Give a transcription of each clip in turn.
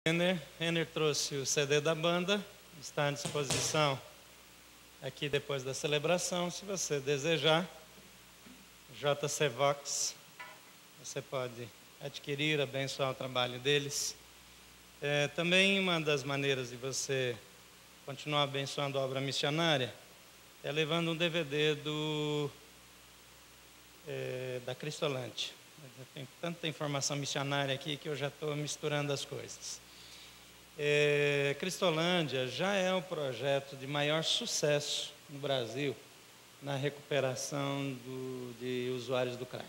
Renner trouxe o CD da banda, está à disposição aqui depois da celebração. Se você desejar, JC Vox, você pode adquirir, abençoar o trabalho deles. Também uma das maneiras de você continuar abençoando a obra missionária é levando um DVD da Cristolândia. Tem tanta informação missionária aqui que eu já estou misturando as coisas. Cristolândia já é o projeto de maior sucesso no Brasil na recuperação de usuários do crack.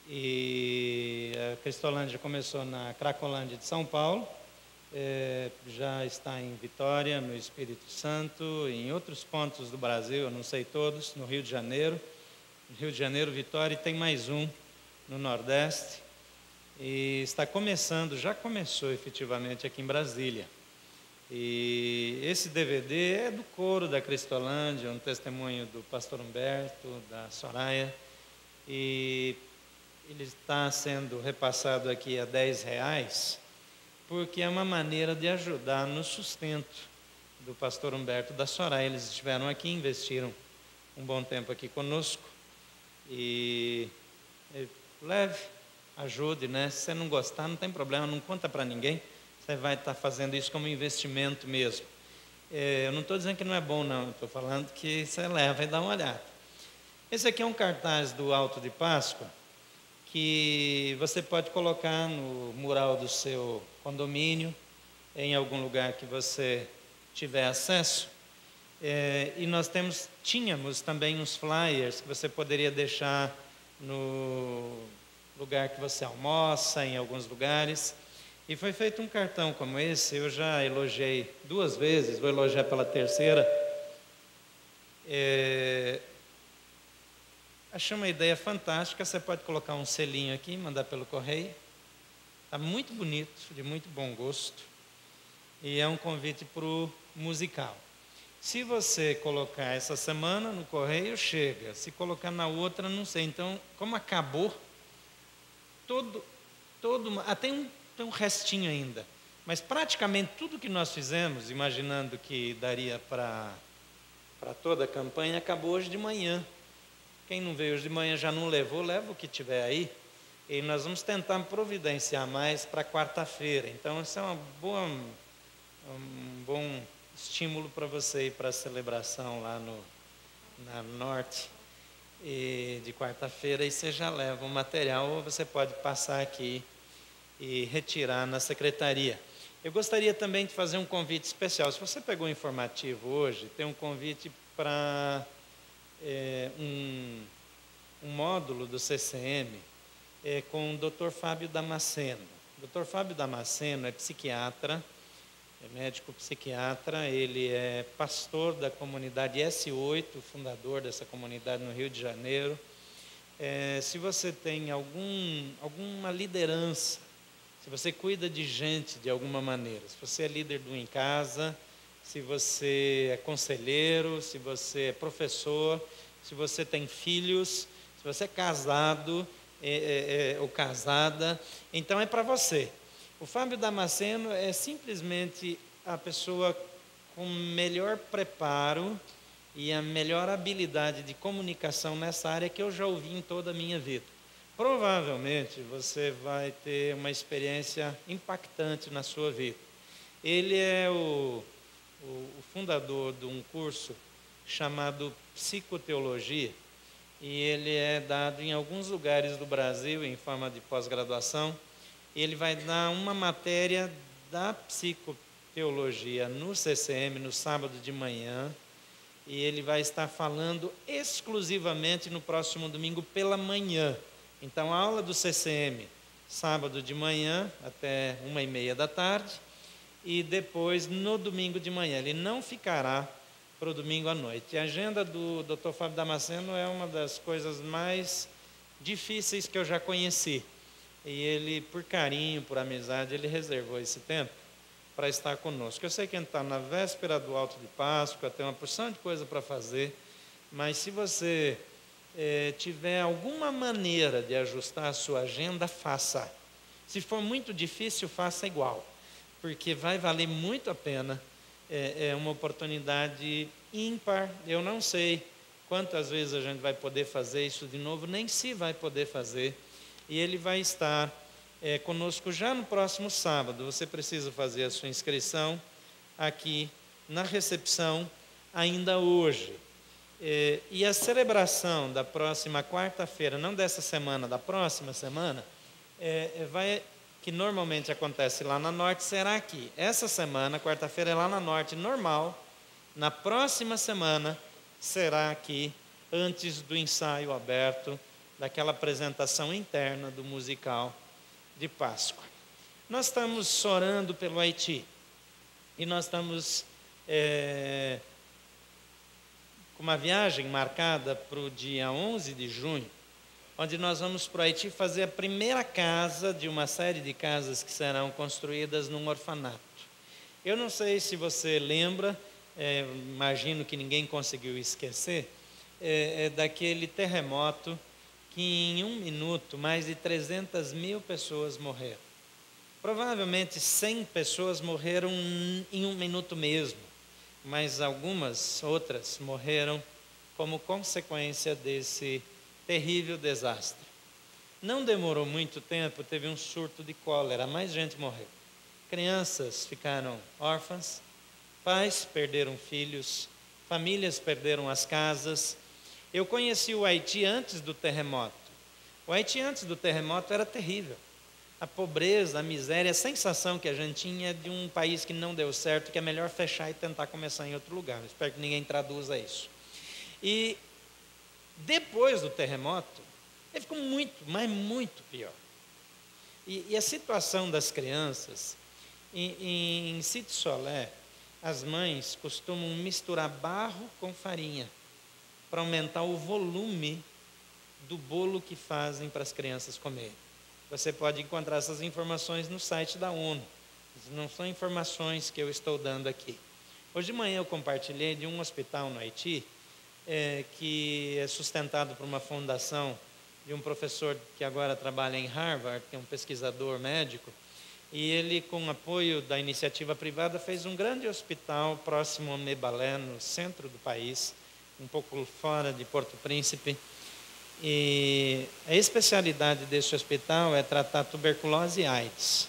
E a Cristolândia começou na Cracolândia de São Paulo, já está em Vitória, no Espírito Santo, em outros pontos do Brasil, eu não sei todos, no Rio de Janeiro. Rio de Janeiro, Vitória, e tem mais um no Nordeste. E está começando, já começou efetivamente aqui em Brasília. E esse DVD é do coro da Cristolândia, um testemunho do pastor Humberto, da Soraya. E ele está sendo repassado aqui a R$10, porque é uma maneira de ajudar no sustento do pastor Humberto e da Soraya. Eles estiveram aqui, investiram um bom tempo aqui conosco. E leve, ajude, né? Se você não gostar, não tem problema, não conta para ninguém. Você vai estar fazendo isso como investimento mesmo. Eu não estou dizendo que não é bom, não. Estou falando que você leva e dá uma olhada. Esse aqui é um cartaz do Alto de Páscoa, que você pode colocar no mural do seu condomínio, em algum lugar que você tiver acesso. E nós tínhamos também uns flyers que você poderia deixar no lugar que você almoça, em alguns lugares. E foi feito um cartão como esse, eu já elogiei 2 vezes, vou elogiar pela terceira. Achei uma ideia fantástica, você pode colocar um selinho aqui, mandar pelo correio. Está muito bonito, de muito bom gosto. E é um convite para o musical. Se você colocar essa semana no correio, chega. Se colocar na outra, não sei. Então, como acabou, tem um restinho ainda. Mas praticamente tudo que nós fizemos, imaginando que daria para toda a campanha, acabou hoje de manhã. Quem não veio hoje de manhã já não levou, leva o que tiver aí. E nós vamos tentar providenciar mais para quarta-feira. Então, isso é um bom estímulo para você ir para a celebração lá na Norte de quarta-feira, e você já leva o material, ou você pode passar aqui e retirar na secretaria. Eu gostaria também de fazer um convite especial. Se você pegou o informativo hoje, tem um convite para um módulo do CCM com o Dr. Fábio Damasceno. O Dr. Fábio Damasceno é psiquiatra, é médico psiquiatra, ele é pastor da comunidade S8, fundador dessa comunidade no Rio de Janeiro. Se você tem alguma liderança, se você cuida de gente de alguma maneira, se você é líder do Em Casa, se você é conselheiro, se você é professor, se você tem filhos, se você é casado ou casada, então é para você. O Fábio Damasceno é simplesmente a pessoa com melhor preparo e a melhor habilidade de comunicação nessa área que eu já ouvi em toda a minha vida. Provavelmente você vai ter uma experiência impactante na sua vida. Ele é o fundador de um curso chamado Psicoteologia, e ele é dado em alguns lugares do Brasil em forma de pós-graduação. Ele vai dar uma matéria da psicoteologia no CCM no sábado de manhã, e ele vai estar falando exclusivamente no próximo domingo pela manhã. Então, a aula do CCM, sábado de manhã até 1h30 da tarde, e depois no domingo de manhã. Ele não ficará para o domingo à noite. A agenda do Dr. Fábio Damasceno é uma das coisas mais difíceis que eu já conheci. E ele, por carinho, por amizade, ele reservou esse tempo para estar conosco. Eu sei que a gente está na véspera do Alto de Páscoa, tem uma porção de coisa para fazer, mas se você tiver alguma maneira de ajustar a sua agenda, faça. Se for muito difícil, faça igual, porque vai valer muito a pena. É uma oportunidade ímpar. Eu não sei quantas vezes a gente vai poder fazer isso de novo, nem se vai poder fazer. E ele vai estar conosco já no próximo sábado. Você precisa fazer a sua inscrição aqui na recepção ainda hoje. E a celebração da próxima quarta-feira, não dessa semana, da próxima semana, que normalmente acontece lá na Norte, será aqui. Essa semana, quarta-feira, é lá na Norte, normal. Na próxima semana, será aqui, antes do ensaio aberto, daquela apresentação interna do musical de Páscoa. Nós estamos orando pelo Haiti. E nós estamos com uma viagem marcada para o dia 11 de junho, onde nós vamos para o Haiti fazer a primeira casa de uma série de casas que serão construídas num orfanato. Eu não sei se você lembra, imagino que ninguém conseguiu esquecer, daquele terremoto que em 1 minuto mais de 300 mil pessoas morreram. Provavelmente 100 pessoas morreram em 1 minuto mesmo, mas algumas outras morreram como consequência desse terrível desastre. Não demorou muito tempo, teve um surto de cólera, mais gente morreu. Crianças ficaram órfãs, pais perderam filhos, famílias perderam as casas. Eu conheci o Haiti antes do terremoto. O Haiti antes do terremoto era terrível. A pobreza, a miséria, a sensação que a gente tinha de um país que não deu certo, que é melhor fechar e tentar começar em outro lugar. Espero que ninguém traduza isso. E depois do terremoto, ele ficou muito, mas muito pior. E a situação das crianças, em Sítio Solé, as mães costumam misturar barro com farinha para aumentar o volume do bolo que fazem para as crianças comerem. Você pode encontrar essas informações no site da ONU. Não são informações que eu estou dando aqui. Hoje de manhã eu compartilhei de um hospital no Haiti, que é sustentado por uma fundação de um professor que agora trabalha em Harvard, que é um pesquisador médico, e ele, com apoio da iniciativa privada, fez um grande hospital próximo a Mebalé, no centro do país, um pouco fora de Porto Príncipe. E a especialidade desse hospital é tratar tuberculose e AIDS.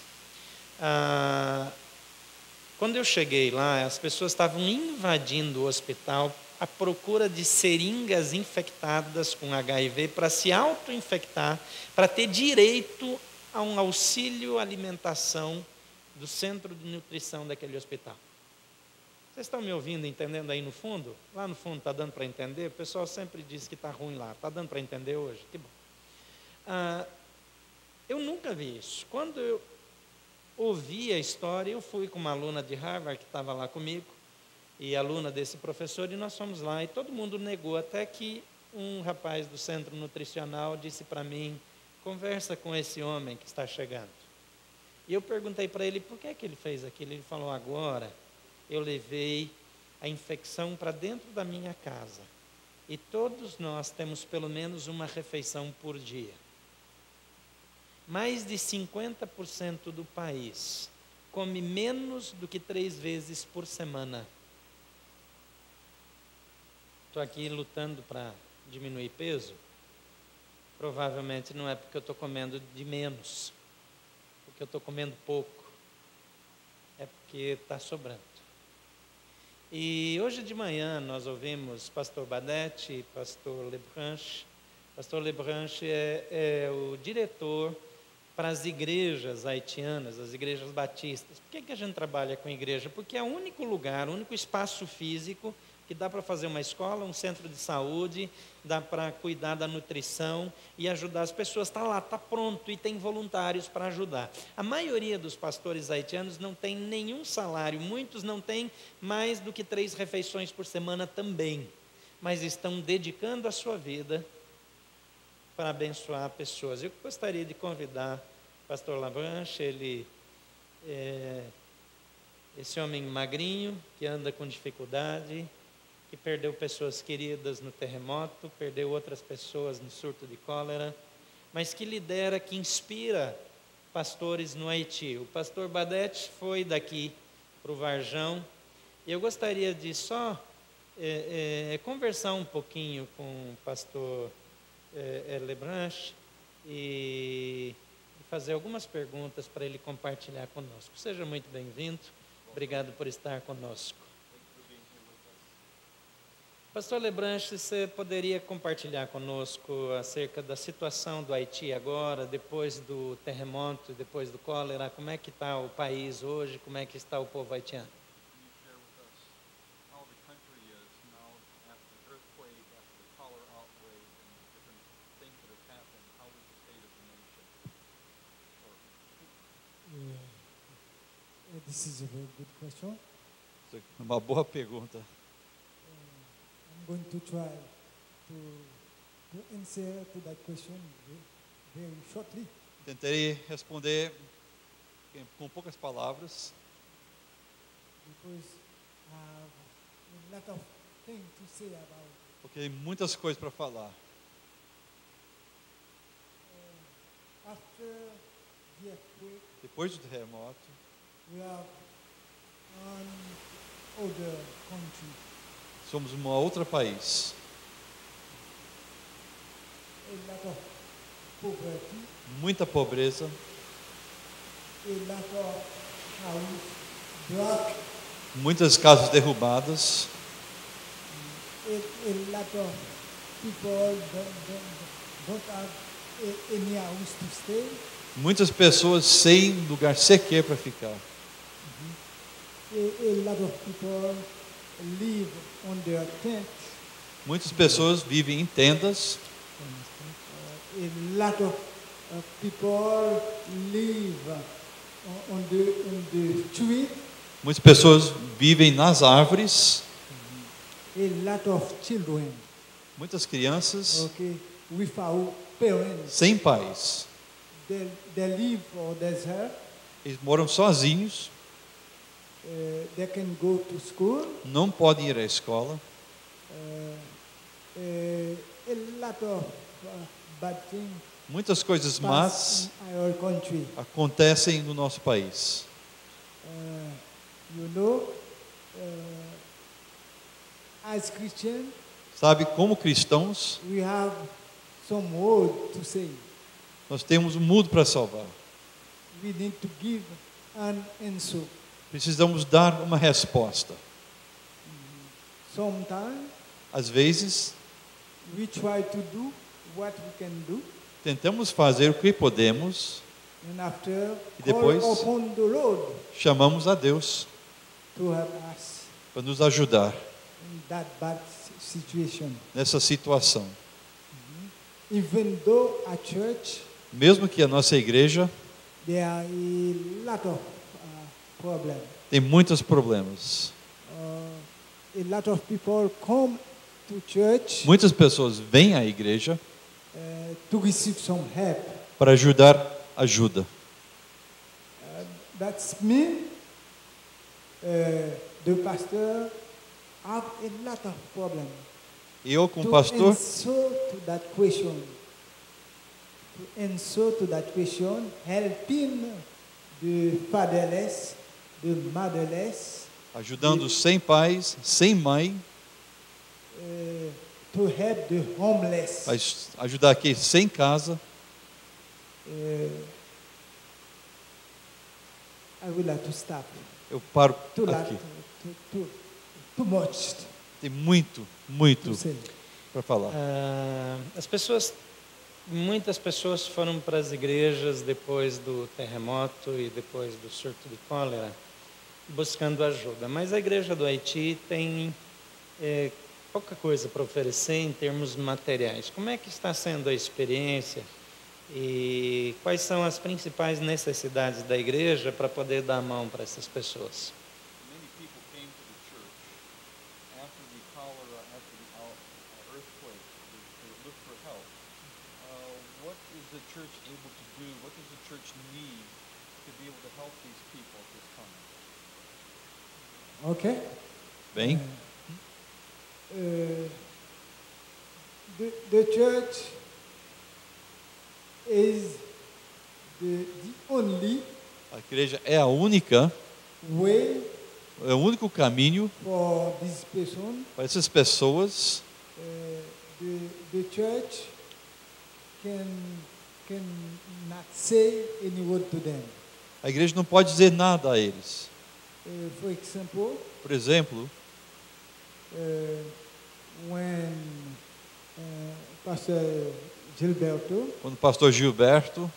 Quando eu cheguei lá, as pessoas estavam invadindo o hospital à procura de seringas infectadas com HIV para se auto-infectar, para ter direito a um auxílio alimentação do centro de nutrição daquele hospital. Vocês estão me ouvindo, entendendo aí no fundo? Lá no fundo está dando para entender? O pessoal sempre diz que está ruim lá. Está dando para entender hoje? Que bom. Eu nunca vi isso. Quando eu ouvi a história, eu fui com uma aluna de Harvard que estava lá comigo, e aluna desse professor, e nós fomos lá, e todo mundo negou, até que um rapaz do centro nutricional disse para mim: conversa com esse homem que está chegando. E eu perguntei para ele por que ele fez aquilo. Ele falou: agora eu levei a infecção para dentro da minha casa. E todos nós temos pelo menos uma refeição por dia. Mais de 50% do país come menos do que 3 vezes por semana. Estou aqui lutando para diminuir peso. Provavelmente não é porque eu estou comendo de menos, porque eu estou comendo pouco. É porque está sobrando. E hoje de manhã nós ouvimos pastor Badete e pastor Lebranche. Pastor Lebranche é o diretor para as igrejas haitianas, as igrejas batistas. Por que a gente trabalha com igreja? Porque é o único lugar, o único espaço físico que dá para fazer uma escola, um centro de saúde, dá para cuidar da nutrição e ajudar as pessoas. Está lá, está pronto, e tem voluntários para ajudar. A maioria dos pastores haitianos não tem nenhum salário, muitos não têm mais do que 3 refeições por semana também, mas estão dedicando a sua vida para abençoar pessoas. Eu gostaria de convidar o pastor Labranche, ele esse homem magrinho, que anda com dificuldade, que perdeu pessoas queridas no terremoto, perdeu outras pessoas no surto de cólera, mas que lidera, que inspira pastores no Haiti. O pastor Badete foi daqui para o Varjão. E eu gostaria de só conversar um pouquinho com o pastor Lebranche e fazer algumas perguntas para ele compartilhar conosco. Seja muito bem-vindo. Obrigado por estar conosco. Pastor Lebranche, você poderia compartilhar conosco acerca da situação do Haiti agora, depois do terremoto, depois do cólera? Como é que está o país hoje? Como é que está o povo haitiano? This is a very good question. Uma boa pergunta. I'm going to try to answer to that question very shortly. Tentarei responder com poucas palavras, Because I have a lot of things to say about it. porque tem muitas coisas para falar. After the earthquake, Depois do terremoto, we have another country. somos um outro país. A lot of poverty, Muita pobreza, a lot of house blocked, muitas casas derrubadas, a lot of people don't have any house to stay. muitas pessoas sem lugar sequer para ficar. A lot of people live on their tents. Muitas pessoas vivem em tendas, A lot of people live on the street. muitas pessoas vivem nas árvores, A lot of children, muitas crianças okay, without parents. sem pais. They live on desert. Eles moram sozinhos, They can go to school. não podem ir à escola. A lot of bad things Muitas coisas pass más in our country. acontecem no nosso país. You know, as Christians, Sabe, como cristãos, we have some word to say. nós temos um mundo para salvar. We need to give an answer. Precisamos dar uma resposta. Sometimes Às vezes, we try to do what we can do, tentamos fazer o que podemos, and after E depois? call upon the Lord chamamos a Deus to help us para nos ajudar in that bad situation. nessa situação. Even though a church, Mesmo que a nossa igreja there are a lot of problems. tem muitos problemas. A lot of people come to church Muitas pessoas vêm à igreja to receive some help. para ajudar ajuda. That's mean the pastor have a lot of problems. Eu, como To pastor, answer to that question, helping the fatherless, the motherless, ajudando sem pais, sem mãe, to help the homeless. ajudar aqui sem casa. I would like to stop. Eu paro Too lot, aqui. too much Tem muito to say. para falar. Muitas pessoas foram para as igrejas depois do terremoto e depois do surto de cólera, buscando ajuda. Mas a igreja do Haiti tem pouca coisa para oferecer em termos materiais. Como é que está sendo a experiência e quais são as principais necessidades da igreja para poder dar a mão para essas pessoas? Many people came to the church after the cholera, after the earthquake, to look for help. What is the church able to do? What does the church need to be able to help these people at this time? Okay. Bem, The church is the only A igreja é a única, way é o único caminho for this person. para essas pessoas. The church can not say any word to them. A igreja não pode dizer nada a eles. For example, Por exemplo, when Pastor Gilberto quando o pastor Gilberto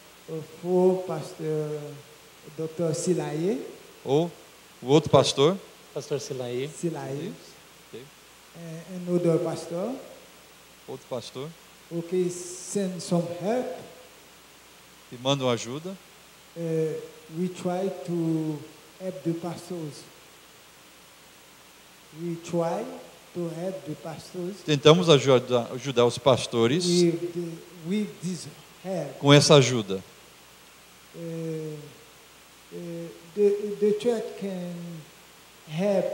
for Pastor Dr. Silaye, ou o outro pastor, Pastor Silaí. and other pastor, outro pastor, okay, send some help, que mandam ajuda, we try to help the pastors. We try to help the pastors tentamos ajudar os pastores with this help. com essa ajuda. The church can help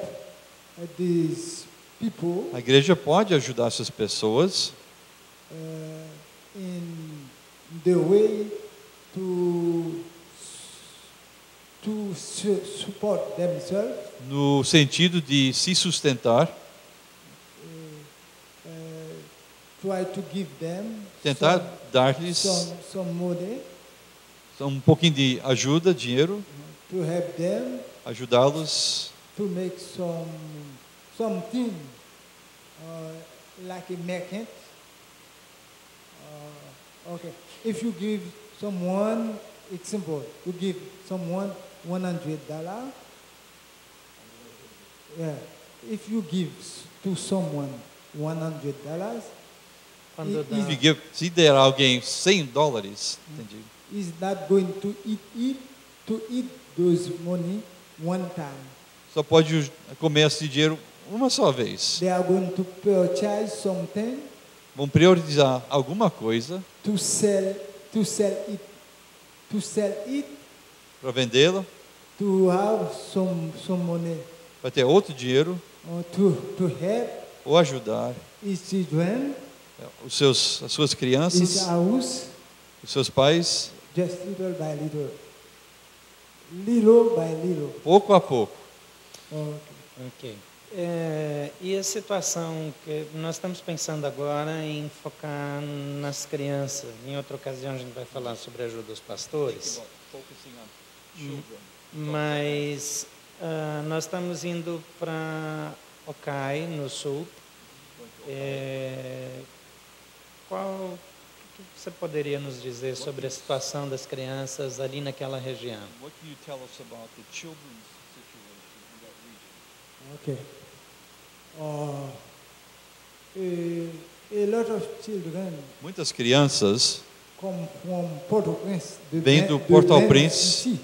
these people A igreja pode ajudar essas pessoas in the way to support themselves, no sentido de se sustentar, try to give them tentar dar-lhes some money um pouquinho de ajuda, dinheiro, to help them ajudá-los to make something like a merchant. Okay, if you give someone, example, you give someone $100. Yeah, if you give to someone $100, Quando dá, se der a alguém $100, entendi, is not going to eat those money one time. só pode comer esse dinheiro uma só vez. They are going to purchase something Vão priorizar alguma coisa to sell it para vendê-la, to have some money para ter outro dinheiro, or to help ou ajudar his children, as suas his crianças, house, os seus pais, just little by little. pouco a pouco. Okay. ok. E a situação que nós estamos pensando agora em focar nas crianças. Em outra ocasião a gente vai falar sobre a ajuda aos pastores. Focusing on children. Mas nós estamos indo para Okai, no sul. O que você poderia nos dizer sobre a situação das crianças ali naquela região? What can you tell us about the children's situation in that region? Okay. A lot of children Muitas crianças come from Port-au-Prince. vêm do Port-au-Prince,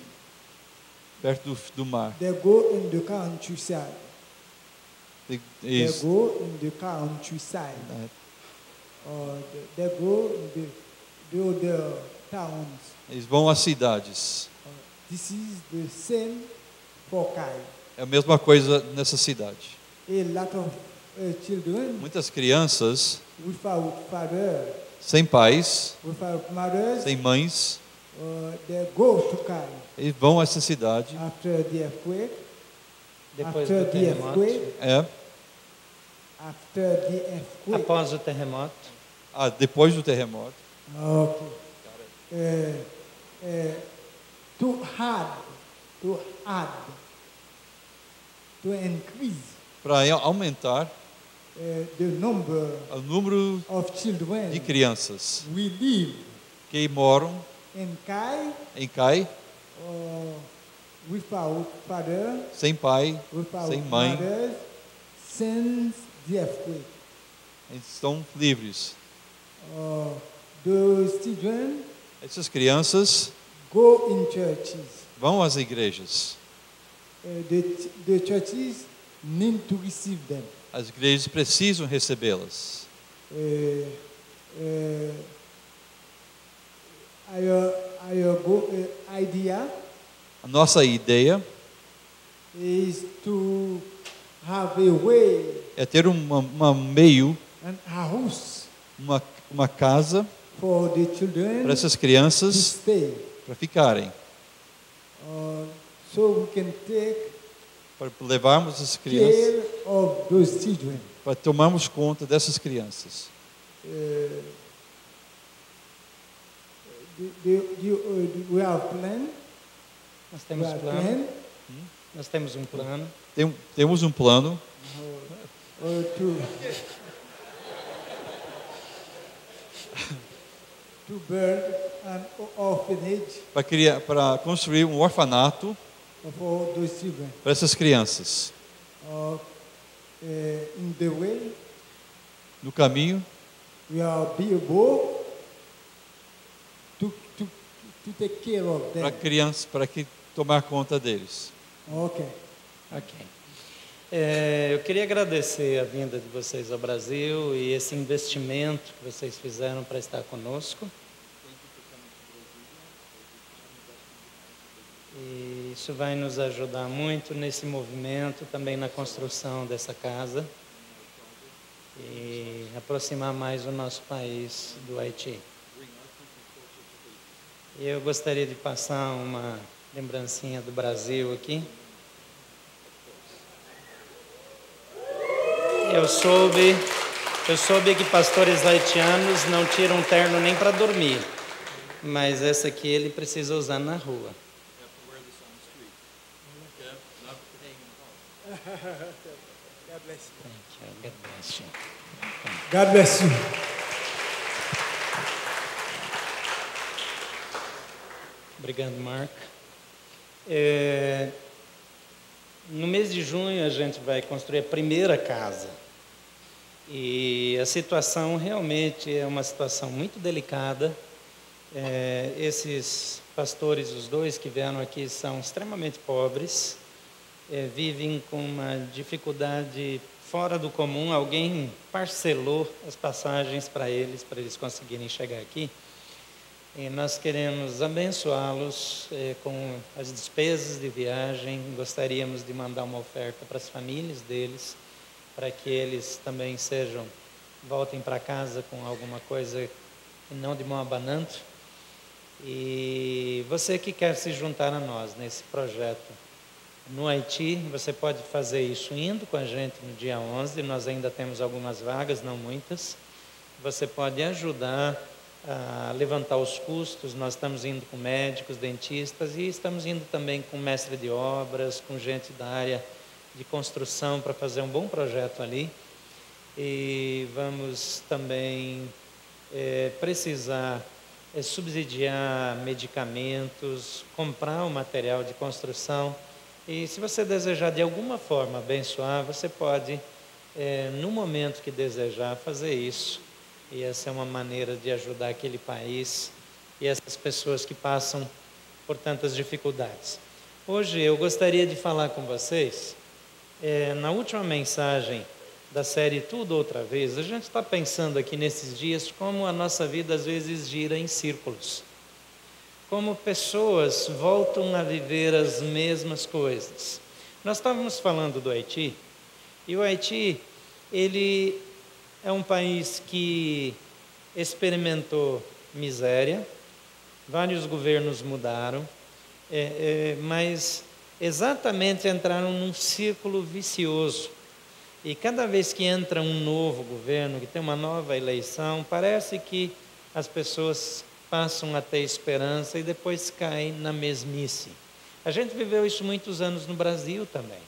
perto do mar. They go in the countryside. They Eles, go in the countryside. They go in the other towns. eles vão às cidades. This is the same for Kai. É a mesma coisa nessa cidade. A lot of children Muitas crianças without father, sem pais, without mothers, sem mães, they go to Kai eles vão a essa cidade. after the earthquake. Depois After do the terremoto? earthquake, after the earthquake. Após o terremoto? Depois do terremoto. Okay. To add, to increase Para aumentar the number o número of children de crianças we live que moram in Kai em Cai, without father, sem pai, without sem mãe, mothers, since the earthquake. eles estão livres. Those children Essas crianças go in churches. vão às igrejas. The churches need to receive them. As igrejas precisam recebê-las. Idea A nossa ideia is to have a way é ter um meio, and a house uma casa for the para children essas to crianças stay. para ficarem, so we can take para levarmos as crianças, care of those children. para tomarmos conta dessas crianças. We have plan. Nós We temos have plano. plan Nós temos um plano. Temos um plano to build an orphanage para construir um orfanato for those children. para essas crianças. In the way, No caminho, we are be able to take care of them. para crianças, para que tomar conta deles. Okay. Ok. Eu queria agradecer a vinda de vocês ao Brasil e esse investimento que vocês fizeram para estar conosco. E isso vai nos ajudar muito nesse movimento, também na construção dessa casa e aproximar mais o nosso país do Haiti. E eu gostaria de passar uma lembrancinha do Brasil aqui. Eu soube que pastores haitianos não tiram terno nem para dormir, mas essa aqui ele precisa usar na rua. God bless you. Thank you. God bless you. God bless you. Obrigado, Mark. No mês de junho a gente vai construir a primeira casa. E a situação realmente é uma situação muito delicada. Esses pastores, os dois que vieram aqui, são extremamente pobres. Vivem com uma dificuldade fora do comum. Alguém parcelou as passagens para eles conseguirem chegar aqui. E nós queremos abençoá-los com as despesas de viagem. Gostaríamos de mandar uma oferta para as famílias deles, para que eles também voltem para casa com alguma coisa e não de mão abanando. E você que quer se juntar a nós nesse projeto no Haiti, você pode fazer isso indo com a gente no dia 11, nós ainda temos algumas vagas, não muitas. Você pode ajudar a levantar os custos. Nós estamos indo com médicos, dentistas e estamos indo também com mestre de obras, com gente da área de construção para fazer um bom projeto ali. E vamos também precisar subsidiar medicamentos, comprar o material de construção. E se você desejar de alguma forma abençoar, você pode, no momento que desejar, fazer isso. E essa é uma maneira de ajudar aquele país e essas pessoas que passam por tantas dificuldades. Hoje eu gostaria de falar com vocês, na última mensagem da série Tudo Outra Vez, a gente está pensando aqui nesses dias como a nossa vida às vezes gira em círculos. Como pessoas voltam a viver as mesmas coisas. Nós estávamos falando do Haiti, e o Haiti, ele é um país que experimentou miséria, vários governos mudaram, mas exatamente entraram num círculo vicioso. E cada vez que entra um novo governo, que tem uma nova eleição, parece que as pessoas passam a ter esperança e depois caem na mesmice. A gente viveu isso muitos anos no Brasil também.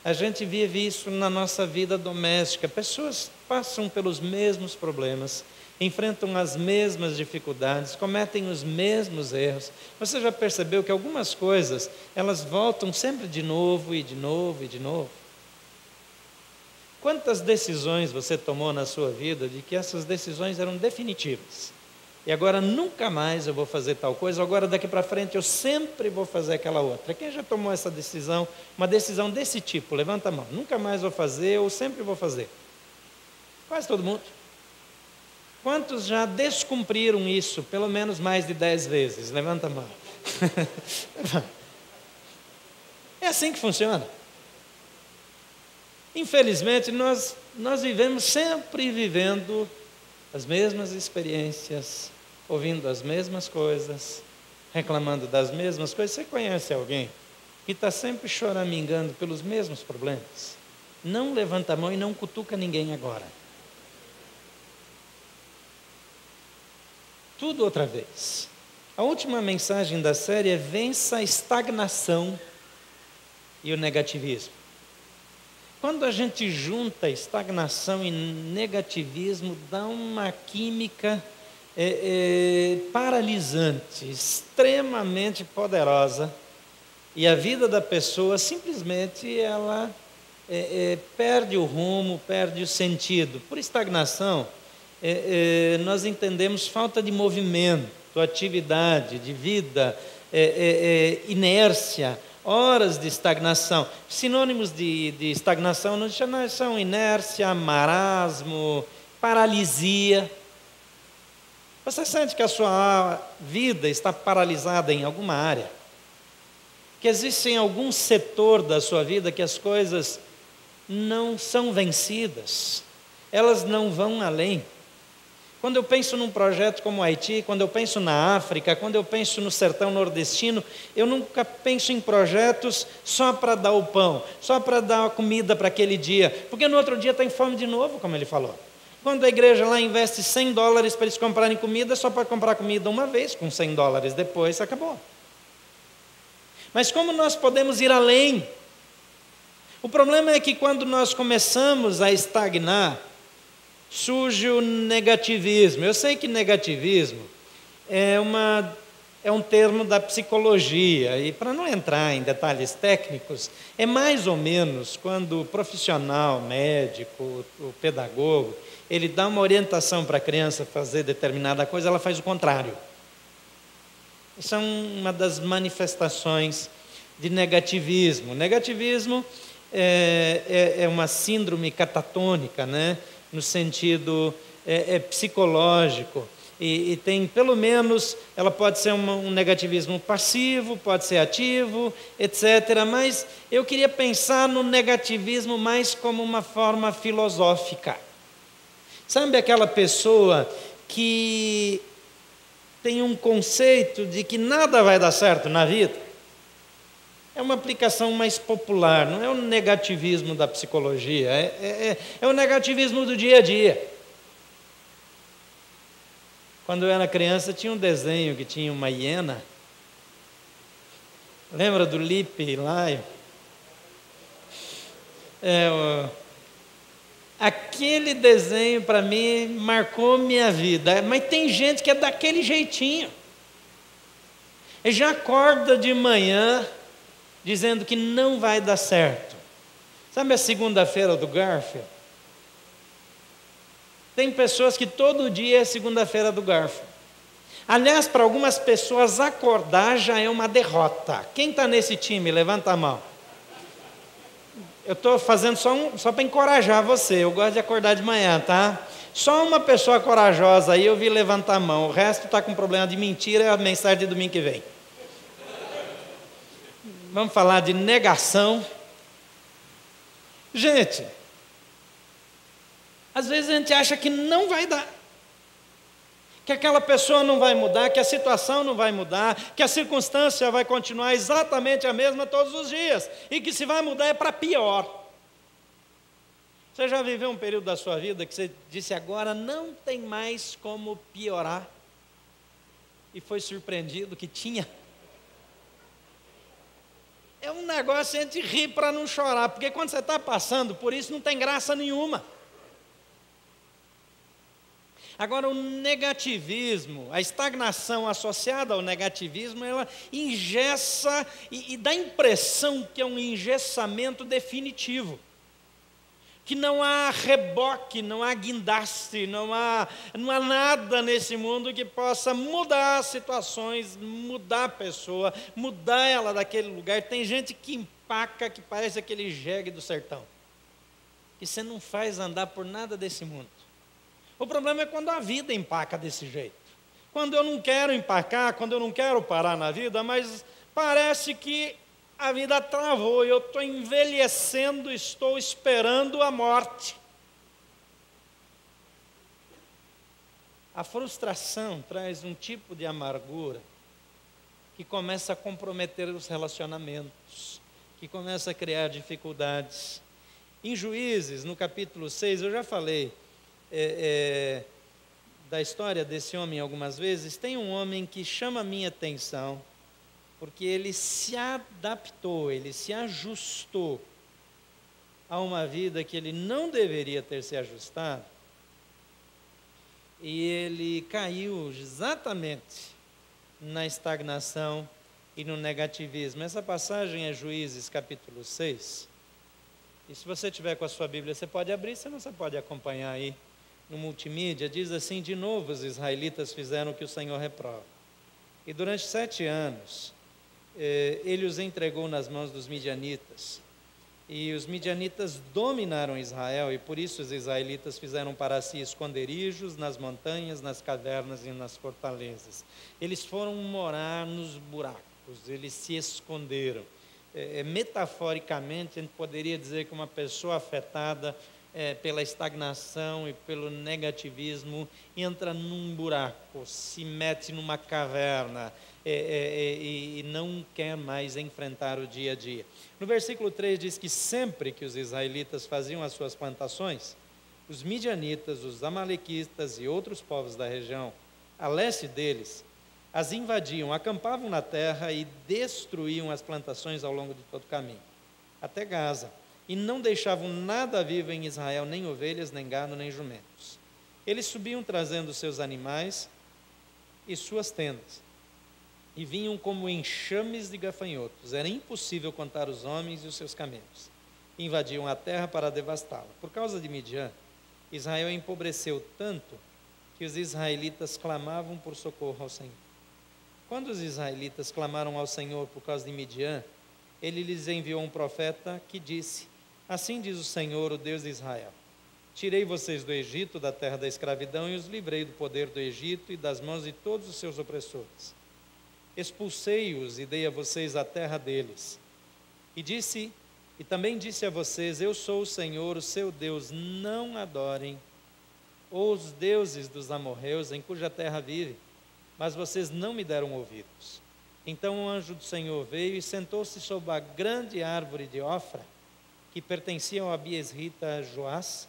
A gente vive isso na nossa vida doméstica. Pessoas passam pelos mesmos problemas, enfrentam as mesmas dificuldades, cometem os mesmos erros. Você já percebeu que algumas coisas, elas voltam sempre de novo e de novo e de novo? Quantas decisões você tomou na sua vida de que essas decisões eram definitivas? E agora nunca mais eu vou fazer tal coisa, agora daqui para frente eu sempre vou fazer aquela outra. Quem já tomou essa decisão, uma decisão desse tipo? Levanta a mão. Nunca mais vou fazer ou sempre vou fazer? Quase todo mundo. Quantos já descumpriram isso, pelo menos mais de 10 vezes? Levanta a mão. É assim que funciona. Infelizmente, nós vivemos sempre vivendo as mesmas experiências, ouvindo as mesmas coisas, reclamando das mesmas coisas. Você conhece alguém que está sempre choramingando pelos mesmos problemas? Não levanta a mão e não cutuca ninguém agora. Tudo outra vez. A última mensagem da série é: vença a estagnação e o negativismo. Quando a gente junta estagnação e negativismo, dá uma química paralisante, extremamente poderosa, e a vida da pessoa simplesmente ela perde o rumo, perde o sentido. Por estagnação, nós entendemos falta de movimento, atividade, de vida, inércia, horas de estagnação. Sinônimos de estagnação não são inércia, marasmo, paralisia. Você sente que a sua vida está paralisada em alguma área? Que existe em algum setor da sua vida que as coisas não são vencidas, elas não vão além. Quando eu penso num projeto como o Haiti, quando eu penso na África, quando eu penso no sertão nordestino, eu nunca penso em projetos só para dar o pão, só para dar a comida para aquele dia, porque no outro dia tem fome de novo, como ele falou. Quando a igreja lá investe $100 para eles comprarem comida, só para comprar comida uma vez, com $100, depois acabou. Mas como nós podemos ir além? O problema é que quando nós começamos a estagnar, surge o negativismo. Eu sei que negativismo é um termo da psicologia, e para não entrar em detalhes técnicos, é mais ou menos quando o profissional, médico, o pedagogo, ele dá uma orientação para a criança fazer determinada coisa, ela faz o contrário. Isso é uma das manifestações de negativismo. Negativismo é uma síndrome catatônica, né? No sentido psicológico, e tem pelo menos, ela pode ser um negativismo passivo, pode ser ativo, etc. Mas eu queria pensar no negativismo mais como uma forma filosófica. Sabe aquela pessoa que tem um conceito de que nada vai dar certo na vida? É uma aplicação mais popular, não é o negativismo da psicologia, é o negativismo do dia a dia. Quando eu era criança, tinha um desenho que tinha uma hiena. Lembra do Lip Lion? Aquele desenho, para mim, marcou minha vida. Mas tem gente que é daquele jeitinho. Ele já acorda de manhã dizendo que não vai dar certo. Sabe a segunda-feira do Garfield? Tem pessoas que todo dia é segunda-feira do Garfield. Aliás, para algumas pessoas, acordar já é uma derrota. Quem está nesse time? Levanta a mão. Eu estou fazendo só para encorajar você. Eu gosto de acordar de manhã, tá? Só uma pessoa corajosa aí eu vi levantar a mão. O resto está com problema de mentira, é a mensagem de domingo que vem. Vamos falar de negação. Gente, às vezes a gente acha que não vai dar, que aquela pessoa não vai mudar, que a situação não vai mudar, que a circunstância vai continuar exatamente a mesma todos os dias, e que se vai mudar é para pior. Você já viveu um período da sua vida que você disse agora não tem mais como piorar, e foi surpreendido que tinha? É um negócio a gente rir para não chorar, porque quando você está passando por isso não tem graça nenhuma. Agora, o negativismo, a estagnação associada ao negativismo, ela engessa e dá a impressão que é um engessamento definitivo. Que não há reboque, não há guindaste, não há nada nesse mundo que possa mudar as situações, mudar a pessoa, mudar ela daquele lugar. Tem gente que empaca, que parece aquele jegue do sertão, que você não faz andar por nada desse mundo. O problema é quando a vida empaca desse jeito. Quando eu não quero empacar, quando eu não quero parar na vida, mas parece que a vida travou, eu estou envelhecendo, estou esperando a morte. A frustração traz um tipo de amargura que começa a comprometer os relacionamentos, que começa a criar dificuldades. Em Juízes, no capítulo 6, eu já falei da história desse homem algumas vezes. Tem um homem que chama a minha atenção, porque ele se adaptou, ele se ajustou a uma vida que ele não deveria ter se ajustado, e ele caiu exatamente na estagnação e no negativismo. Essa passagem é Juízes capítulo 6, e se você tiver com a sua Bíblia, você pode abrir, senão você pode acompanhar aí no multimídia. Diz assim: de novo os israelitas fizeram o que o Senhor reprova, e durante 7 anos ele os entregou nas mãos dos midianitas, e os midianitas dominaram Israel, e por isso os israelitas fizeram para si esconderijos nas montanhas, nas cavernas e nas fortalezas. Eles foram morar nos buracos, eles se esconderam. Metaforicamente, a gente poderia dizer que uma pessoa afetada pela estagnação e pelo negativismo entra num buraco, se mete numa caverna e não quer mais enfrentar o dia a dia. No versículo 3 diz que sempre que os israelitas faziam as suas plantações, os midianitas, os amalequitas e outros povos da região, a leste deles, as invadiam, acampavam na terra e destruíam as plantações ao longo de todo o caminho, até Gaza, e não deixavam nada vivo em Israel, nem ovelhas, nem gado, nem jumentos. Eles subiam trazendo seus animais e suas tendas, e vinham como enxames de gafanhotos. Era impossível contar os homens e os seus camelos. Invadiam a terra para devastá-la. Por causa de Midian, Israel empobreceu tanto que os israelitas clamavam por socorro ao Senhor. Quando os israelitas clamaram ao Senhor por causa de Midian, ele lhes enviou um profeta que disse: assim diz o Senhor, o Deus de Israel: tirei vocês do Egito, da terra da escravidão, e os livrei do poder do Egito e das mãos de todos os seus opressores. Expulsei-os e dei a vocês a terra deles. E também disse a vocês: eu sou o Senhor, o seu Deus. Não adorem os deuses dos amorreus, em cuja terra vive, mas vocês não me deram ouvidos. Então o anjo do Senhor veio e sentou-se sob a grande árvore de Ofra, que pertencia ao abiesrita Joás,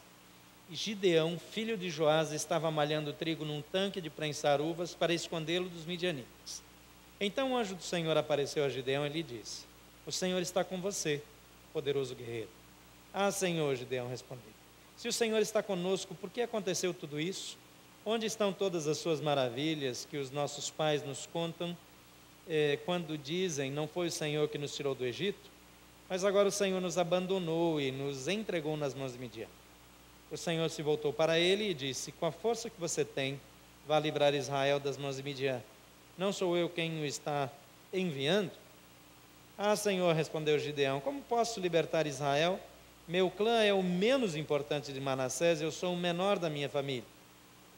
e Gideão, filho de Joás, estava malhando trigo num tanque de prensar uvas para escondê-lo dos midianitas. Então o anjo do Senhor apareceu a Gideão e lhe disse: o Senhor está com você, poderoso guerreiro. Ah, Senhor, Gideão respondeu, se o Senhor está conosco, por que aconteceu tudo isso? Onde estão todas as suas maravilhas que os nossos pais nos contam, quando dizem: não foi o Senhor que nos tirou do Egito? Mas agora o Senhor nos abandonou e nos entregou nas mãos de Midian. O Senhor se voltou para ele e disse: com a força que você tem, vá livrar Israel das mãos de Midian. Não sou eu quem o está enviando? Ah, Senhor, respondeu Gideão, como posso libertar Israel? Meu clã é o menos importante de Manassés, eu sou o menor da minha família.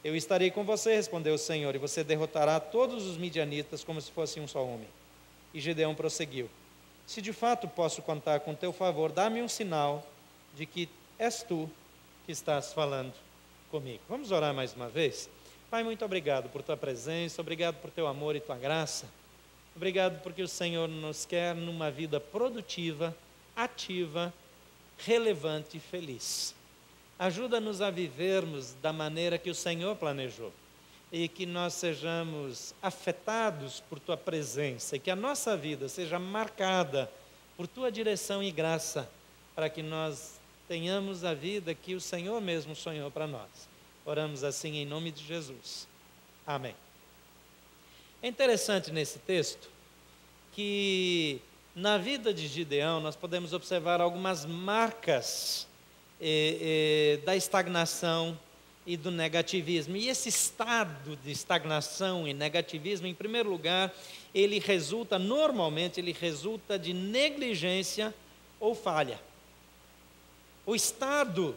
Eu estarei com você, respondeu o Senhor, e você derrotará todos os midianitas como se fosse um só homem. E Gideão prosseguiu: se de fato posso contar com teu favor, dá-me um sinal de que és tu que estás falando comigo. Vamos orar mais uma vez? Pai, muito obrigado por tua presença, obrigado por teu amor e tua graça. Obrigado porque o Senhor nos quer numa vida produtiva, ativa, relevante e feliz. Ajuda-nos a vivermos da maneira que o Senhor planejou e que nós sejamos afetados por tua presença e que a nossa vida seja marcada por tua direção e graça, para que nós tenhamos a vida que o Senhor mesmo sonhou para nós. Oramos assim em nome de Jesus. Amém. É interessante nesse texto que na vida de Gideão nós podemos observar algumas marcas da estagnação e do negativismo. E esse estado de estagnação e negativismo, em primeiro lugar, normalmente ele resulta de negligência ou falha. O estado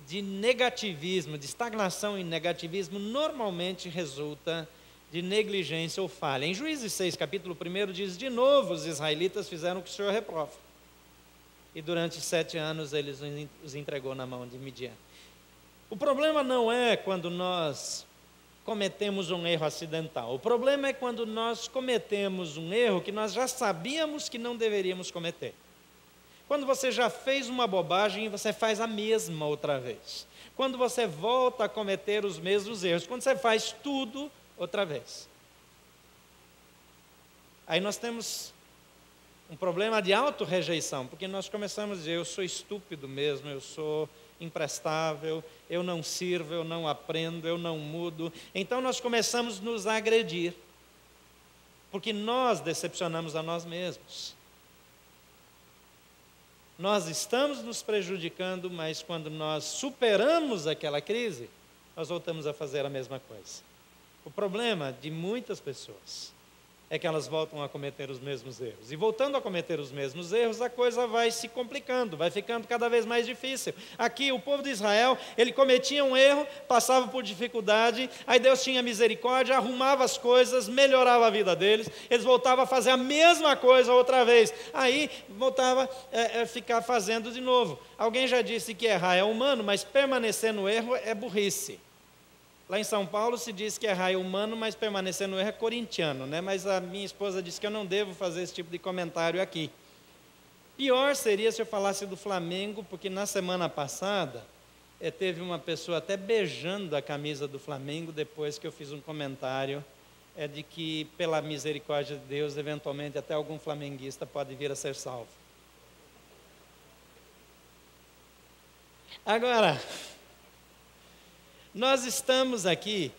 de negativismo, de estagnação e negativismo, normalmente resulta de negligência ou falha. Em Juízes 6, capítulo 1, diz: de novo os israelitas fizeram o que o Senhor reprova. E durante 7 anos ele os entregou na mão de Midian. O problema não é quando nós cometemos um erro acidental. O problema é quando nós cometemos um erro que nós já sabíamos que não deveríamos cometer. Quando você já fez uma bobagem e você faz a mesma outra vez. Quando você volta a cometer os mesmos erros. Quando você faz tudo outra vez. Aí nós temos um problema de autorrejeição, porque nós começamos a dizer, eu sou estúpido mesmo, eu sou imprestável, eu não sirvo, eu não aprendo, eu não mudo. Então nós começamos a nos agredir, porque nós decepcionamos a nós mesmos. Nós estamos nos prejudicando, mas quando nós superamos aquela crise, nós voltamos a fazer a mesma coisa. O problema de muitas pessoas é que elas voltam a cometer os mesmos erros. E voltando a cometer os mesmos erros, a coisa vai se complicando, vai ficando cada vez mais difícil. Aqui, o povo de Israel, ele cometia um erro, passava por dificuldade, aí Deus tinha misericórdia, arrumava as coisas, melhorava a vida deles, eles voltavam a fazer a mesma coisa outra vez. Aí, voltava a ficar fazendo de novo. Alguém já disse que errar é humano, mas permanecer no erro é burrice. Lá em São Paulo se diz que errar é humano, mas permanecer no erro é corintiano, né? Mas a minha esposa disse que eu não devo fazer esse tipo de comentário aqui. Pior seria se eu falasse do Flamengo, porque na semana passada teve uma pessoa até beijando a camisa do Flamengo depois que eu fiz um comentário de que, pela misericórdia de Deus, eventualmente até algum flamenguista pode vir a ser salvo. Agora, nós estamos aqui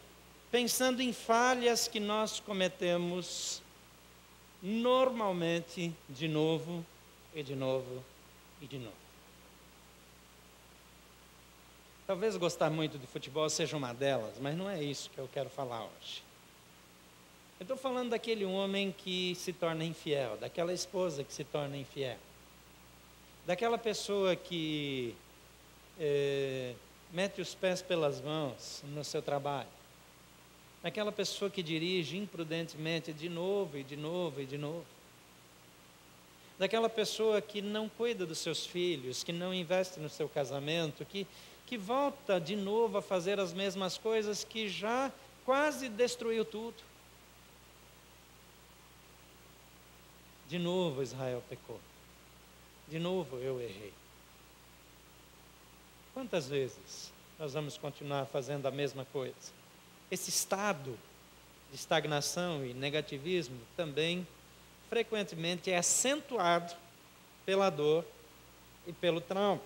pensando em falhas que nós cometemos normalmente de novo e de novo e de novo. Talvez gostar muito de futebol seja uma delas, mas não é isso que eu quero falar hoje. Eu estou falando daquele homem que se torna infiel, daquela esposa que se torna infiel, daquela pessoa que mete os pés pelas mãos no seu trabalho, daquela pessoa que dirige imprudentemente de novo e de novo e de novo, daquela pessoa que não cuida dos seus filhos, que não investe no seu casamento, que volta de novo a fazer as mesmas coisas que já quase destruiu tudo. De novo Israel pecou, de novo eu errei. Quantas vezes nós vamos continuar fazendo a mesma coisa? Esse estado de estagnação e negativismo também frequentemente é acentuado pela dor e pelo trauma.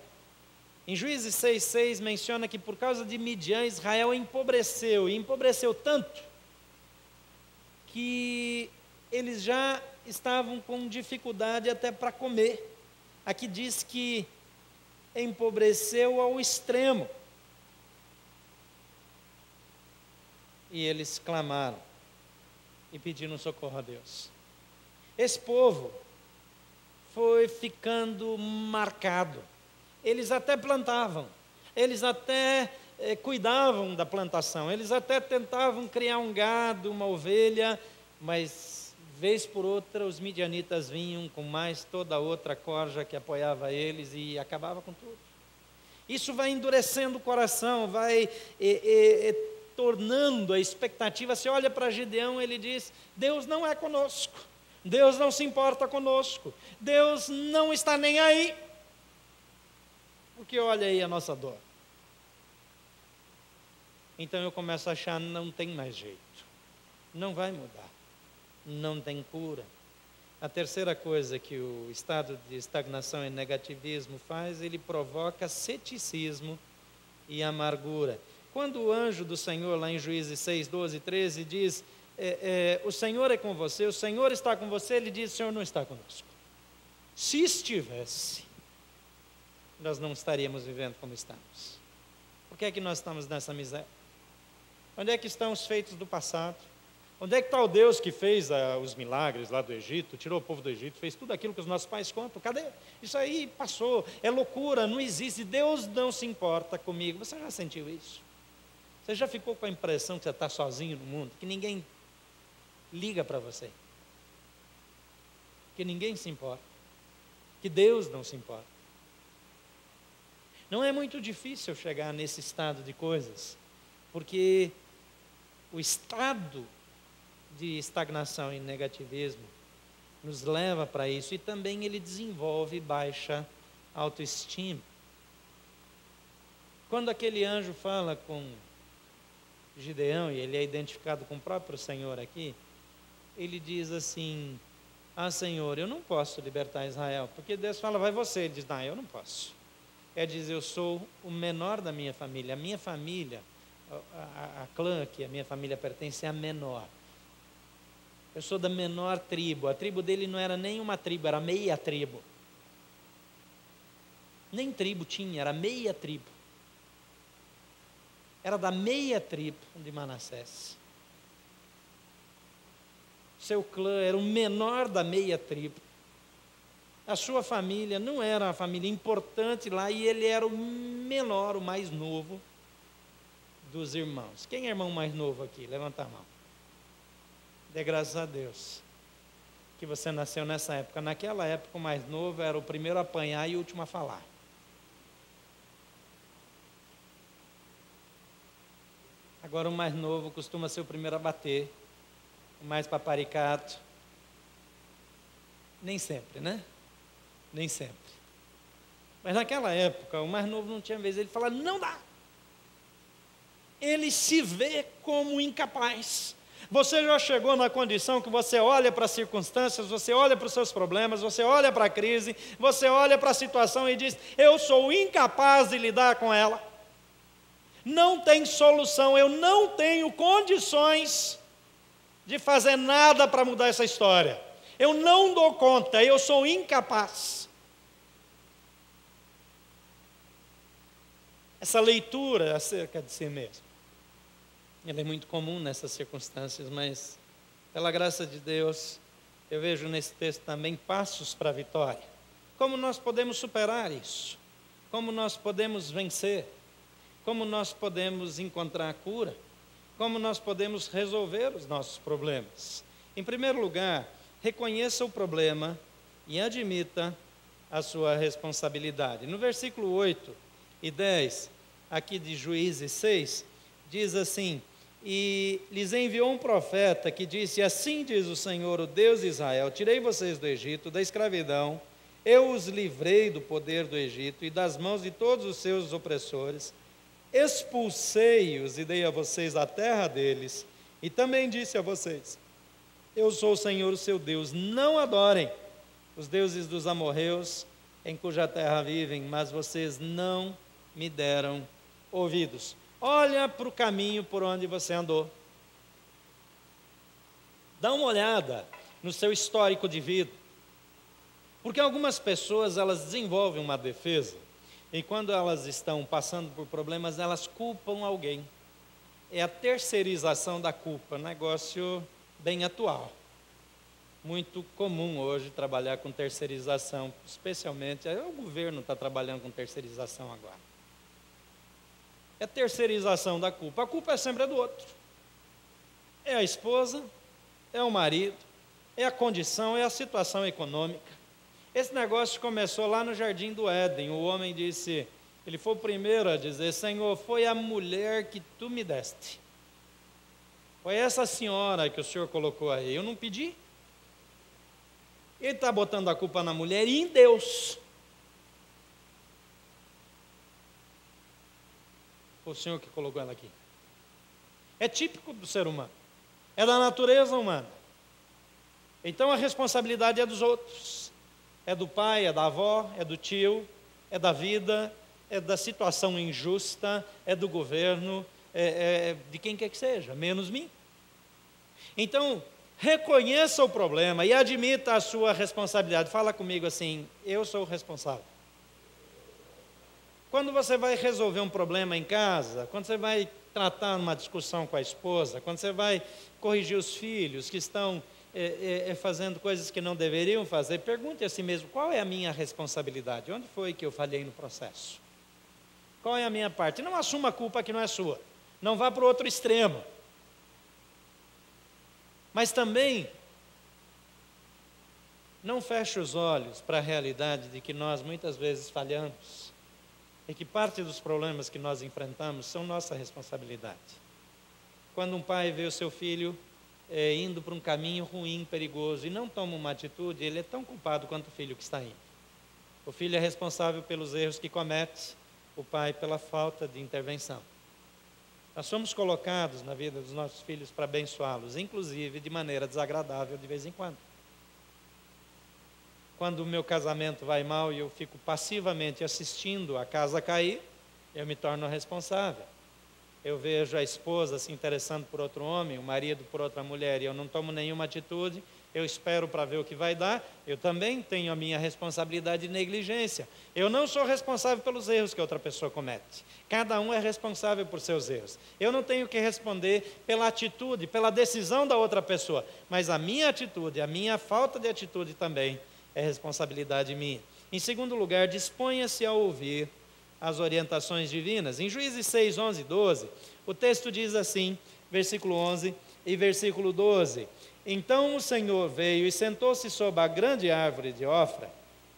Em Juízes 6,6 menciona que por causa de Midian, Israel empobreceu, e empobreceu tanto que eles já estavam com dificuldade até para comer. Aqui diz que empobreceu ao extremo. E eles clamaram e pediram socorro a Deus. Esse povo foi ficando marcado. Eles até plantavam, eles até cuidavam da plantação, eles até tentavam criar um gado, uma ovelha, mas vez por outra os midianitas vinham com mais toda outra corja que apoiava eles e acabava com tudo. Isso vai endurecendo o coração, vai tornando a expectativa. Você olha para Gideão, ele diz, Deus não é conosco, Deus não se importa conosco, Deus não está nem aí, porque olha aí a nossa dor. Então eu começo a achar, não tem mais jeito, não vai mudar, não tem cura. A terceira coisa que o estado de estagnação e negativismo faz, ele provoca ceticismo e amargura. Quando o anjo do Senhor, lá em Juízes 6, 12, 13, diz, o Senhor é com você, o Senhor está com você, ele diz, o Senhor não está conosco. Se estivesse, nós não estaríamos vivendo como estamos. Por que é que nós estamos nessa miséria? Onde é que estão os feitos do passado? Onde é que está o Deus que fez os milagres lá do Egito, tirou o povo do Egito, fez tudo aquilo que os nossos pais contam? Cadê? Isso aí passou, é loucura, não existe, Deus não se importa comigo. Você já sentiu isso? Você já ficou com a impressão que você está sozinho no mundo, que ninguém liga para você, que ninguém se importa, que Deus não se importa? Não é muito difícil chegar nesse estado de coisas, porque o estado de estagnação e negativismo nos leva para isso, e também ele desenvolve baixa autoestima. Quando aquele anjo fala com Gideão, e ele é identificado com o próprio Senhor aqui, ele diz assim: ah, Senhor, eu não posso libertar Israel, porque Deus fala, vai você. Ele diz, não, eu não posso. Ele diz, eu sou o menor da minha família, a minha família, a clã que a minha família pertence é a menor. Eu sou da menor tribo, a tribo dele não era nem uma tribo, era meia tribo. Nem tribo tinha, era meia tribo. Era da meia tribo de Manassés. Seu clã era o menor da meia tribo. A sua família não era uma família importante lá, e ele era o menor, o mais novo dos irmãos. Quem é irmão mais novo aqui? Levanta a mão. Dê graças a Deus que você nasceu nessa época. Naquela época, o mais novo era o primeiro a apanhar e o último a falar. Agora o mais novo costuma ser o primeiro a bater, o mais paparicado. Nem sempre, né? Nem sempre. Mas naquela época, o mais novo não tinha vez, ele fala, não dá. Ele se vê como incapaz. Você já chegou na condição que você olha para as circunstâncias, você olha para os seus problemas, você olha para a crise, você olha para a situação e diz, eu sou incapaz de lidar com ela. Não tem solução, eu não tenho condições de fazer nada para mudar essa história. Eu não dou conta, eu sou incapaz. Essa leitura acerca de si mesmo, ela é muito comum nessas circunstâncias, mas pela graça de Deus, eu vejo nesse texto também passos para a vitória. Como nós podemos superar isso? Como nós podemos vencer? Como nós podemos encontrar a cura? Como nós podemos resolver os nossos problemas? Em primeiro lugar, reconheça o problema e admita a sua responsabilidade. No versículo 8 e 10, aqui de Juízes 6, diz assim, e lhes enviou um profeta que disse, assim diz o Senhor, o Deus de Israel, tirei vocês do Egito, da escravidão, eu os livrei do poder do Egito e das mãos de todos os seus opressores, expulsei-os e dei a vocês a terra deles, e também disse a vocês, eu sou o Senhor, o seu Deus, não adorem os deuses dos amorreus, em cuja terra vivem, mas vocês não me deram ouvidos. Olha para o caminho por onde você andou. Dá uma olhada no seu histórico de vida. Porque algumas pessoas, elas desenvolvem uma defesa, e quando elas estão passando por problemas, elas culpam alguém. É a terceirização da culpa, negócio bem atual. Muito comum hoje trabalhar com terceirização, especialmente, o governo está trabalhando com terceirização agora. É a terceirização da culpa. A culpa é sempre a do outro. É a esposa, é o marido, é a condição, é a situação econômica. Esse negócio começou lá no Jardim do Éden. O homem disse, ele foi o primeiro a dizer, Senhor, foi a mulher que tu me deste. Foi essa senhora que o Senhor colocou aí. Eu não pedi. Ele está botando a culpa na mulher e em Deus. Foi o Senhor que colocou ela aqui. É típico do ser humano. É da natureza humana. Então a responsabilidade é dos outros. É do pai, é da avó, é do tio, é da vida, é da situação injusta, é do governo, é de quem quer que seja, menos mim. Então, reconheça o problema e admita a sua responsabilidade. Fala comigo assim, eu sou o responsável. Quando você vai resolver um problema em casa, quando você vai tratar uma discussão com a esposa, quando você vai corrigir os filhos que estão fazendo coisas que não deveriam fazer, pergunte a si mesmo, qual é a minha responsabilidade? Onde foi que eu falhei no processo? Qual é a minha parte? Não assuma a culpa que não é sua. Não vá para o outro extremo. Mas também, não feche os olhos para a realidade de que nós muitas vezes falhamos e que parte dos problemas que nós enfrentamos são nossa responsabilidade. quando um pai vê o seu filho indo para um caminho ruim, perigoso, e não toma uma atitude, ele é tão culpado quanto o filho que está indo. O filho é responsável pelos erros que comete, o pai pela falta de intervenção. Nós somos colocados na vida dos nossos filhos para abençoá-los, inclusive de maneira desagradável de vez em quando. Quando o meu casamento vai mal e eu fico passivamente assistindo a casa cair, eu me torno responsável. Eu vejo a esposa se interessando por outro homem, o marido por outra mulher, e eu não tomo nenhuma atitude, eu espero para ver o que vai dar, eu também tenho a minha responsabilidade de negligência. Eu não sou responsável pelos erros que outra pessoa comete. Cada um é responsável por seus erros. Eu não tenho que responder pela atitude, pela decisão da outra pessoa, mas a minha atitude, a minha falta de atitude também é responsabilidade minha. Em segundo lugar, disponha-se a ouvir as orientações divinas. Em Juízes 6, 11 e 12, o texto diz assim, versículo 11 e versículo 12: Então o Senhor veio e sentou-se sob a grande árvore de Ofra,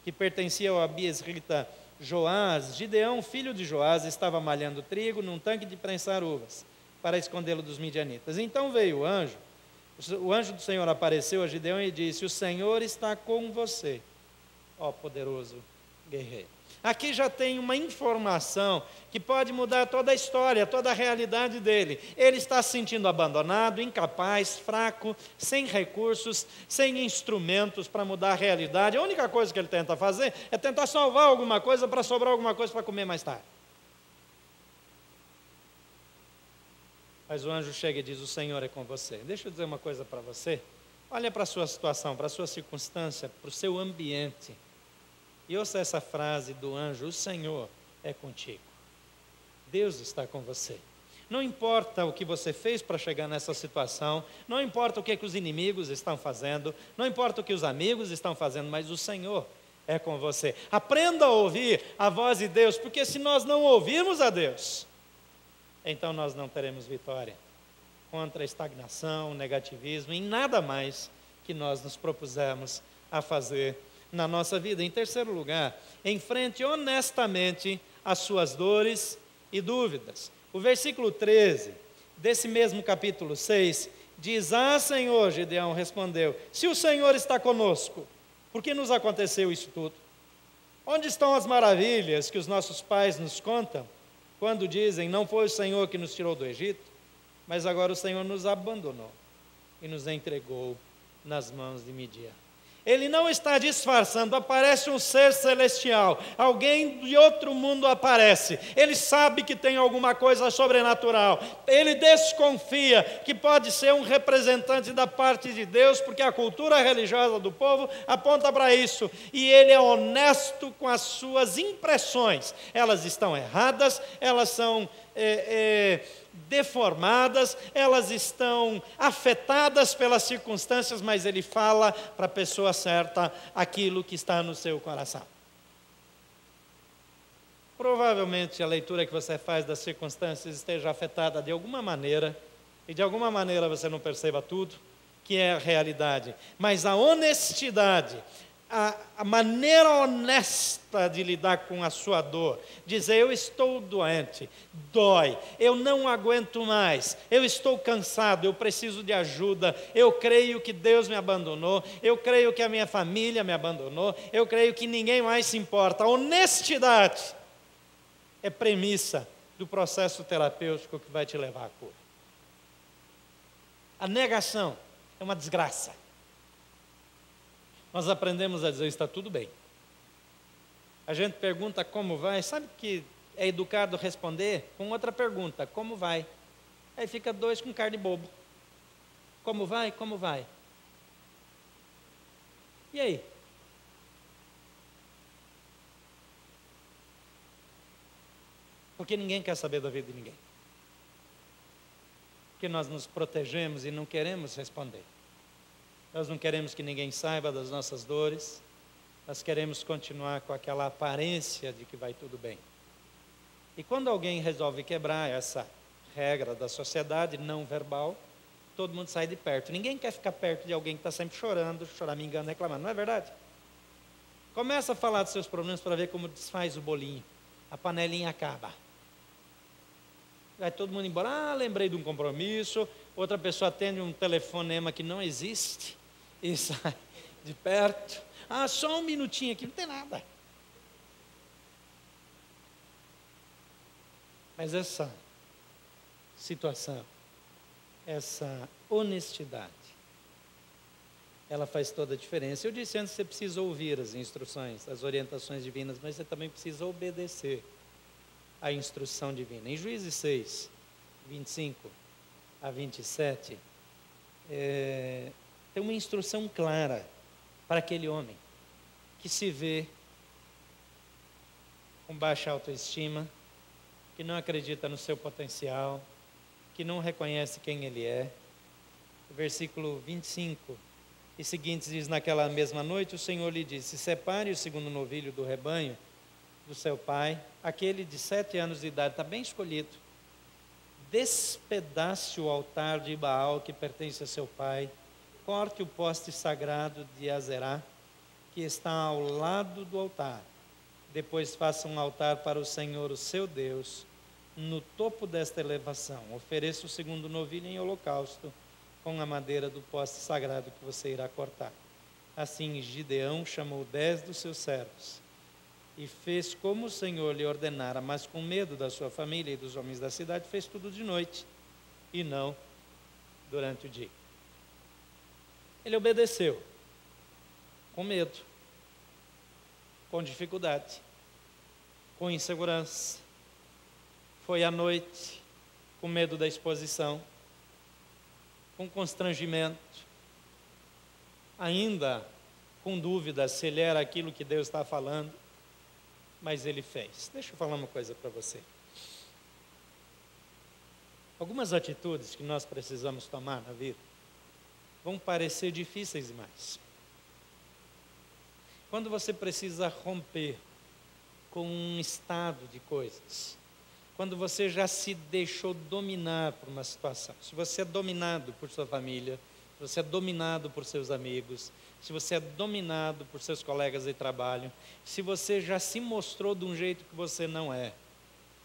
que pertencia ao abiesrita Joás. Gideão, filho de Joás, estava malhando trigo num tanque de prensar uvas, para escondê-lo dos midianitas. Então veio o anjo do Senhor apareceu a Gideão e disse: O Senhor está com você, ó poderoso guerreiro. Aqui já tem uma informação que pode mudar toda a história, toda a realidade dele. Ele está se sentindo abandonado, incapaz, fraco, sem recursos, sem instrumentos para mudar a realidade. A única coisa que ele tenta fazer é tentar salvar alguma coisa para sobrar alguma coisa para comer mais tarde. Mas o anjo chega e diz: o Senhor é com você. Deixa eu dizer uma coisa para você. Olha para a sua situação, para a sua circunstância, para o seu ambiente. E ouça essa frase do anjo: o Senhor é contigo. Deus está com você. Não importa o que você fez para chegar nessa situação, não importa o que os inimigos estão fazendo, não importa o que os amigos estão fazendo, mas o Senhor é com você. Aprenda a ouvir a voz de Deus, porque se nós não ouvirmos a Deus, então nós não teremos vitória contra a estagnação, o negativismo, em nada mais que nós nos propusermos a fazer na nossa vida. Em terceiro lugar, enfrente honestamente as suas dores e dúvidas. O versículo 13 desse mesmo capítulo 6 diz: Ah, Senhor, Gideão respondeu, se o Senhor está conosco, por que nos aconteceu isso tudo? Onde estão as maravilhas que os nossos pais nos contam, quando dizem: não foi o Senhor que nos tirou do Egito, mas agora o Senhor nos abandonou e nos entregou nas mãos de Midian? Ele não está disfarçando, aparece um ser celestial, alguém de outro mundo aparece, ele sabe que tem alguma coisa sobrenatural, ele desconfia que pode ser um representante da parte de Deus, porque a cultura religiosa do povo aponta para isso, e ele é honesto com as suas impressões. Elas estão erradas, elas são deformadas, elas estão afetadas pelas circunstâncias, mas ele fala para a pessoa certa aquilo que está no seu coração. Provavelmente a leitura que você faz das circunstâncias esteja afetada de alguma maneira, e de alguma maneira você não perceba tudo, que é a realidade, mas a honestidade, a maneira honesta de lidar com a sua dor, dizer: eu estou doente, dói, eu não aguento mais, eu estou cansado, eu preciso de ajuda, eu creio que Deus me abandonou, eu creio que a minha família me abandonou, eu creio que ninguém mais se importa. A honestidade é premissa do processo terapêutico que vai te levar à cura. A negação é uma desgraça. Nós aprendemos a dizer: está tudo bem. A gente pergunta como vai, sabe que é educado responder com outra pergunta: como vai? Aí fica dois com cara de bobo. Como vai? Como vai? E aí? Porque ninguém quer saber da vida de ninguém. Porque nós nos protegemos e não queremos responder. Nós não queremos que ninguém saiba das nossas dores, nós queremos continuar com aquela aparência de que vai tudo bem. E quando alguém resolve quebrar essa regra da sociedade não verbal, todo mundo sai de perto. Ninguém quer ficar perto de alguém que está sempre chorando, choramingando, reclamando, não é verdade? Começa a falar dos seus problemas para ver como desfaz o bolinho, a panelinha acaba. Vai todo mundo embora. Ah, lembrei de um compromisso. Outra pessoa atende um telefonema que não existe e sai de perto. Ah, só um minutinho aqui, não tem nada. Mas essa situação, essa honestidade, ela faz toda a diferença. Eu disse antes, você precisa ouvir as instruções, as orientações divinas, mas você também precisa obedecer à instrução divina. Em Juízes 6, 25 a 27, tem uma instrução clara para aquele homem que se vê com baixa autoestima, que não acredita no seu potencial, que não reconhece quem ele é. O versículo 25 e seguintes diz: naquela mesma noite o Senhor lhe disse: separe o segundo novilho do rebanho do seu pai, aquele de 7 anos de idade, está bem escolhido. Despedace o altar de Baal que pertence a seu pai, corte o poste sagrado de Azerá, que está ao lado do altar. Depois faça um altar para o Senhor, o seu Deus, no topo desta elevação. Ofereça o segundo novilho em holocausto, com a madeira do poste sagrado que você irá cortar. Assim Gideão chamou 10 dos seus servos e fez como o Senhor lhe ordenara, mas com medo da sua família e dos homens da cidade, fez tudo de noite e não durante o dia. Ele obedeceu, com medo, com dificuldade, com insegurança. Foi à noite, com medo da exposição, com constrangimento, ainda com dúvida se ele era aquilo que Deus está falando, mas ele fez. Deixa eu falar uma coisa para você. Algumas atitudes que nós precisamos tomar na vida vão parecer difíceis demais. Quando você precisa romper com um estado de coisas, quando você já se deixou dominar por uma situação, se você é dominado por sua família, se você é dominado por seus amigos, se você é dominado por seus colegas de trabalho, se você já se mostrou de um jeito que você não é,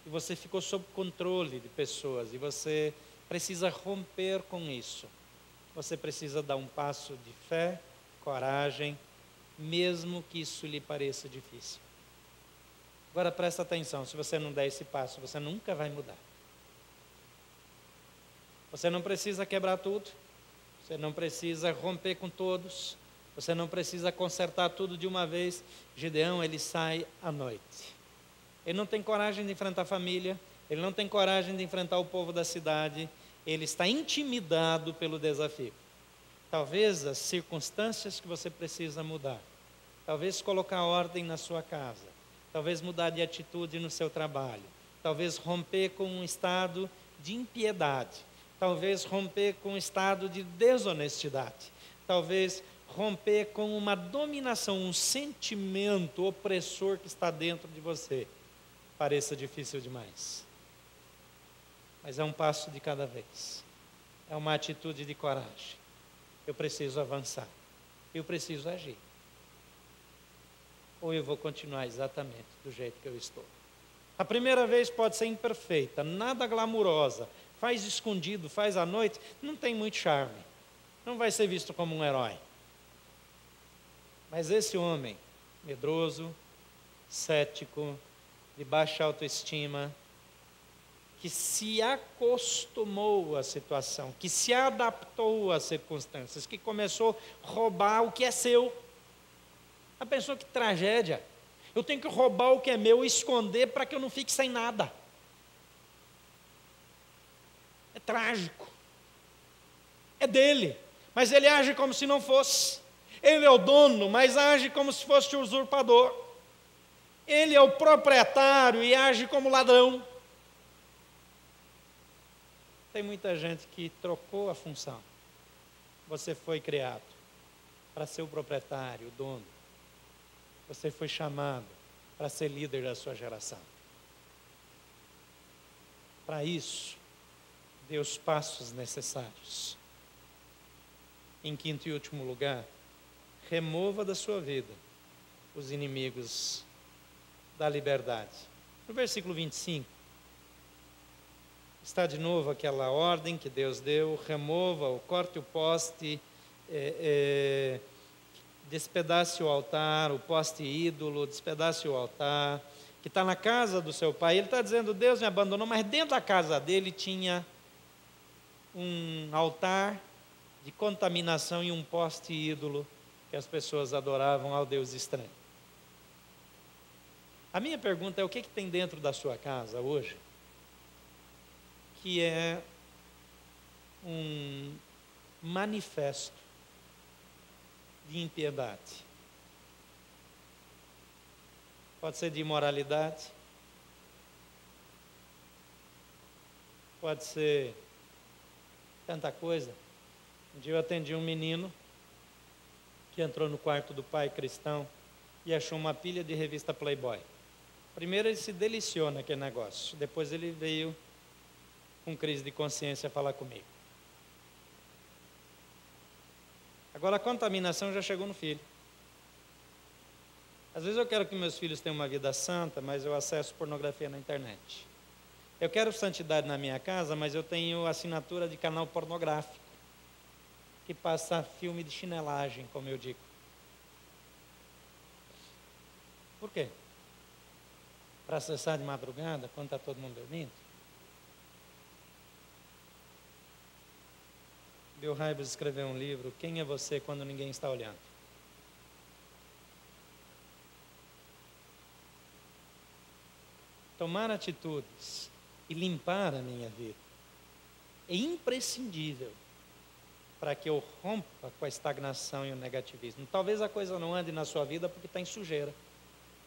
e você ficou sob controle de pessoas, e você precisa romper com isso, você precisa dar um passo de fé, coragem, mesmo que isso lhe pareça difícil. Agora presta atenção, se você não der esse passo, você nunca vai mudar. Você não precisa quebrar tudo, você não precisa romper com todos, você não precisa consertar tudo de uma vez. Gideão, ele sai à noite. Ele não tem coragem de enfrentar a família, ele não tem coragem de enfrentar o povo da cidade, ele está intimidado pelo desafio. Talvez as circunstâncias que você precisa mudar, talvez colocar ordem na sua casa, talvez mudar de atitude no seu trabalho, talvez romper com um estado de impiedade, talvez romper com um estado de desonestidade, talvez romper com uma dominação, um sentimento opressor que está dentro de você. Pareça difícil demais, mas é um passo de cada vez, é uma atitude de coragem. Eu preciso avançar, eu preciso agir, ou eu vou continuar exatamente do jeito que eu estou. A primeira vez pode ser imperfeita, nada glamurosa, faz escondido, faz à noite, não tem muito charme, não vai ser visto como um herói. Mas esse homem, medroso, cético, de baixa autoestima, que se acostumou à situação, que se adaptou às circunstâncias, que começou a roubar o que é seu. A pessoa, que tragédia, eu tenho que roubar o que é meu e esconder para que eu não fique sem nada. É trágico. É dele, mas ele age como se não fosse. Ele é o dono, mas age como se fosse o usurpador. Ele é o proprietário e age como ladrão. Tem muita gente que trocou a função. Você foi criado para ser o proprietário, o dono. Você foi chamado para ser líder da sua geração. Para isso, dê os passos necessários. Em quinto e último lugar, remova da sua vida os inimigos da liberdade. No versículo 25, Está de novo aquela ordem que Deus deu: remova, corte o poste, despedace o altar, o poste ídolo, despedace o altar, que está na casa do seu pai. Ele está dizendo: Deus me abandonou, mas dentro da casa dele tinha um altar de contaminação e um poste ídolo que as pessoas adoravam ao Deus estranho. A minha pergunta é: o que tem dentro da sua casa hoje que é um manifesto de impiedade? Pode ser de imoralidade, pode ser tanta coisa. Um dia eu atendi um menino que entrou no quarto do pai cristão e achou uma pilha de revista Playboy. Primeiro ele se deliciou naquele negócio, depois ele veio com crise de consciência falar comigo. Agora a contaminação já chegou no filho. Às vezes eu quero que meus filhos tenham uma vida santa, mas eu acesso pornografia na internet. Eu quero santidade na minha casa, mas eu tenho assinatura de canal pornográfico, que passa filme de chinelagem, como eu digo. Por quê? Para acessar de madrugada, quando está todo mundo dormindo? Bill Hybels escreveu um livro, Quem é Você Quando Ninguém Está Olhando? Tomar atitudes e limpar a minha vida é imprescindível para que eu rompa com a estagnação e o negativismo. Talvez a coisa não ande na sua vida porque está em sujeira,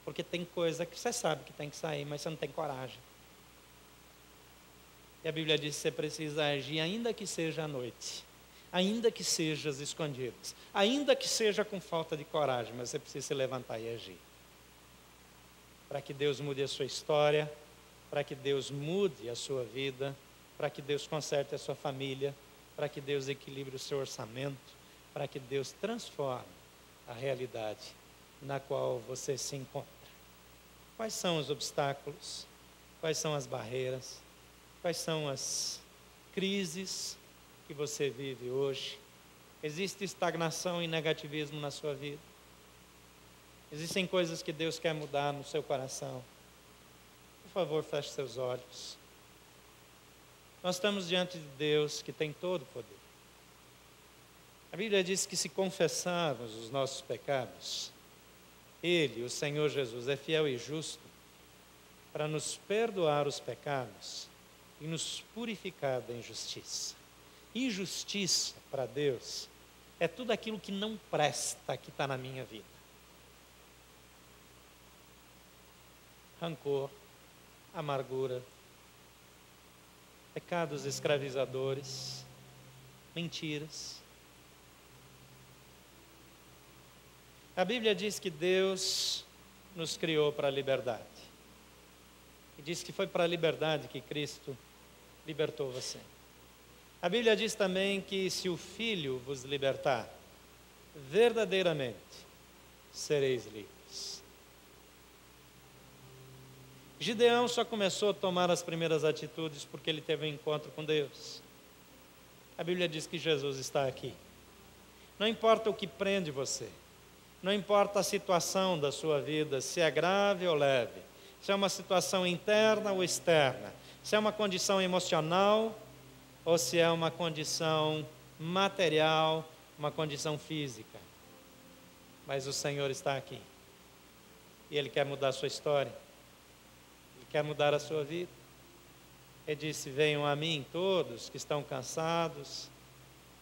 porque tem coisa que você sabe que tem que sair, mas você não tem coragem. E a Bíblia diz que você precisa agir, ainda que seja à noite, ainda que seja às escondidas, ainda que seja com falta de coragem, mas você precisa se levantar e agir. Para que Deus mude a sua história, para que Deus mude a sua vida, para que Deus conserte a sua família, para que Deus equilibre o seu orçamento, para que Deus transforme a realidade na qual você se encontra. Quais são os obstáculos? Quais são as barreiras? Quais são as crises que você vive hoje? Existe estagnação e negativismo na sua vida? Existem coisas que Deus quer mudar no seu coração? Por favor, feche seus olhos. Nós estamos diante de Deus que tem todo o poder. A Bíblia diz que se confessarmos os nossos pecados, Ele, o Senhor Jesus, é fiel e justo para nos perdoar os pecados e nos purificar da injustiça. Injustiça para Deus é tudo aquilo que não presta que está na minha vida. Rancor, amargura, pecados escravizadores, mentiras. A Bíblia diz que Deus nos criou para a liberdade. E diz que foi para a liberdade que Cristo libertou você. A Bíblia diz também que se o Filho vos libertar, verdadeiramente sereis livres. Gideão só começou a tomar as primeiras atitudes porque ele teve um encontro com Deus. A Bíblia diz que Jesus está aqui. Não importa o que prende você, não importa a situação da sua vida, se é grave ou leve, se é uma situação interna ou externa, se é uma condição emocional ou se é uma condição material, uma condição física. Mas o Senhor está aqui. E Ele quer mudar a sua história. Ele quer mudar a sua vida. Ele disse: venham a mim todos que estão cansados,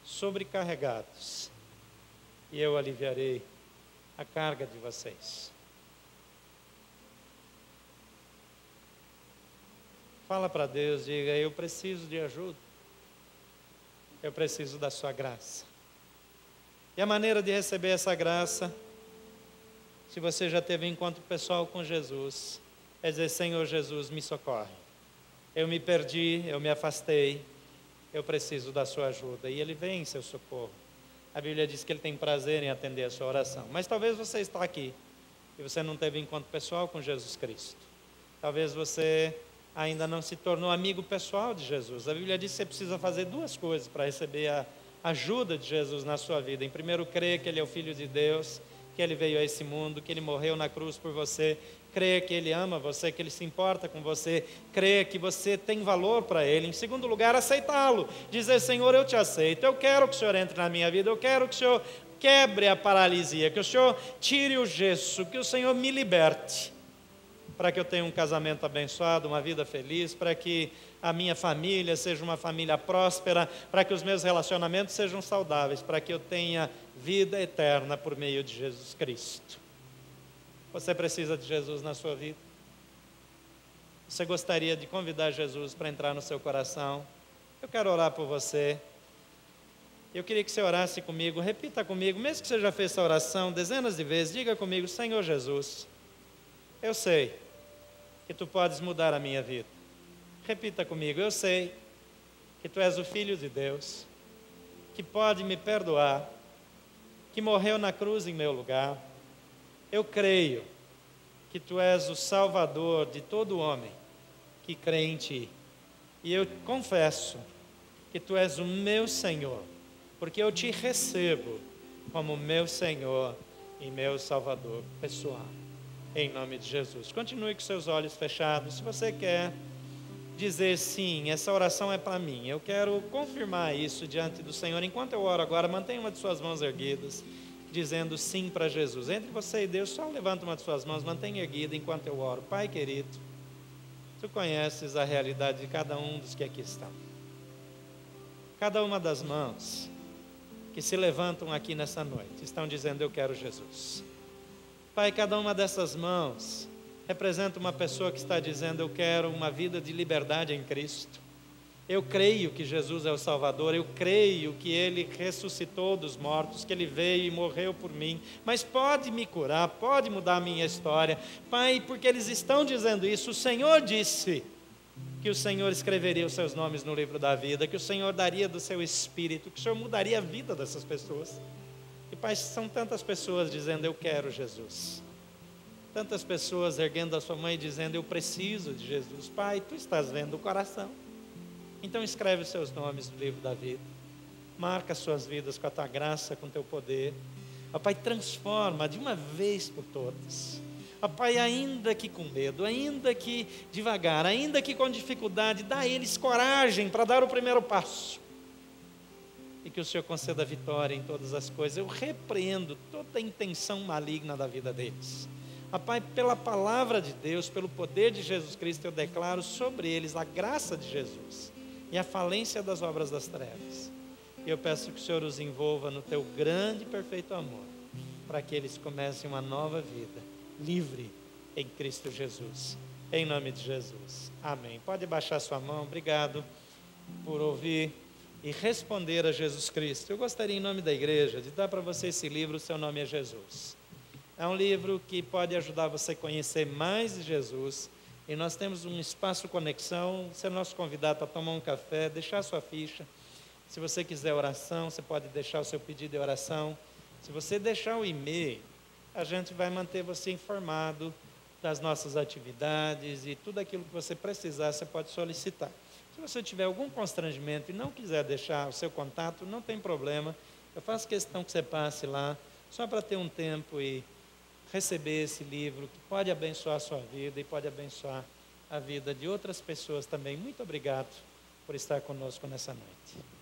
sobrecarregados, e eu aliviarei a carga de vocês. Fala para Deus, diga: eu preciso de ajuda. Eu preciso da sua graça. E a maneira de receber essa graça, se você já teve um encontro pessoal com Jesus, é dizer: Senhor Jesus, me socorre. Eu me perdi, eu me afastei, eu preciso da sua ajuda. E Ele vem em seu socorro. A Bíblia diz que Ele tem prazer em atender a sua oração. Mas talvez você está aqui e você não teve encontro pessoal com Jesus Cristo. Talvez você ainda não se tornou amigo pessoal de Jesus. A Bíblia diz que você precisa fazer duas coisas para receber a ajuda de Jesus na sua vida. Em primeiro, crer que Ele é o Filho de Deus, que Ele veio a esse mundo, que Ele morreu na cruz por você, crer que Ele ama você, que Ele se importa com você, crer que você tem valor para Ele. Em segundo lugar, aceitá-lo, dizer: Senhor, eu te aceito, eu quero que o Senhor entre na minha vida, eu quero que o Senhor quebre a paralisia, que o Senhor tire o gesso, que o Senhor me liberte, para que eu tenha um casamento abençoado, uma vida feliz, para que a minha família seja uma família próspera, para que os meus relacionamentos sejam saudáveis, para que eu tenha vida eterna por meio de Jesus Cristo. Você precisa de Jesus na sua vida? Você gostaria de convidar Jesus para entrar no seu coração? Eu quero orar por você. Eu queria que você orasse comigo, repita comigo, mesmo que você já fez essa oração dezenas de vezes, diga comigo: Senhor Jesus, eu sei que Tu podes mudar a minha vida. Repita comigo: eu sei que Tu és o Filho de Deus, que pode me perdoar, que morreu na cruz em meu lugar. Eu creio que Tu és o Salvador de todo homem que crê em Ti. E eu confesso que Tu és o meu Senhor, porque eu Te recebo como meu Senhor e meu Salvador pessoal. Em nome de Jesus. Continue com seus olhos fechados. Se você quer dizer: sim, essa oração é para mim, eu quero confirmar isso diante do Senhor, enquanto eu oro agora, mantenha uma de suas mãos erguidas, dizendo sim para Jesus. Entre você e Deus, só levanta uma de suas mãos, mantenha erguida enquanto eu oro. Pai querido, Tu conheces a realidade de cada um dos que aqui estão. Cada uma das mãos que se levantam aqui nessa noite estão dizendo: eu quero Jesus. Pai, cada uma dessas mãos representa uma pessoa que está dizendo: eu quero uma vida de liberdade em Cristo. Eu creio que Jesus é o Salvador, eu creio que Ele ressuscitou dos mortos, que Ele veio e morreu por mim, mas pode me curar, pode mudar a minha história. Pai, porque eles estão dizendo isso, o Senhor disse que o Senhor escreveria os seus nomes no livro da vida, que o Senhor daria do seu Espírito, que o Senhor mudaria a vida dessas pessoas. E Pai, são tantas pessoas dizendo: eu quero Jesus. Tantas pessoas erguendo a sua mão e dizendo: eu preciso de Jesus. Pai, Tu estás vendo o coração. Então escreve os seus nomes no livro da vida. Marca as suas vidas com a Tua graça, com o Teu poder. Ó Pai, transforma de uma vez por todas. Ó Pai, ainda que com medo, ainda que devagar, ainda que com dificuldade, dá a eles coragem para dar o primeiro passo. E que o Senhor conceda a vitória em todas as coisas. Eu repreendo toda a intenção maligna da vida deles. Ó Pai, pela palavra de Deus, pelo poder de Jesus Cristo, eu declaro sobre eles a graça de Jesus e a falência das obras das trevas. E eu peço que o Senhor os envolva no Teu grande e perfeito amor, para que eles comecem uma nova vida, livre em Cristo Jesus. Em nome de Jesus. Amém. Pode baixar sua mão. Obrigado por ouvir e responder a Jesus Cristo. Eu gostaria, em nome da igreja, de dar para você esse livro. O seu nome é Jesus. É um livro que pode ajudar você a conhecer mais de Jesus. E nós temos um espaço conexão. Você é nosso convidado para tomar um café, deixar sua ficha. Se você quiser oração, você pode deixar o seu pedido de oração. Se você deixar o e-mail, a gente vai manter você informado das nossas atividades e tudo aquilo que você precisar, você pode solicitar. Se você tiver algum constrangimento e não quiser deixar o seu contato, não tem problema. Eu faço questão que você passe lá, só para ter um tempo e receber esse livro, que pode abençoar a sua vida e pode abençoar a vida de outras pessoas também. Muito obrigado por estar conosco nessa noite.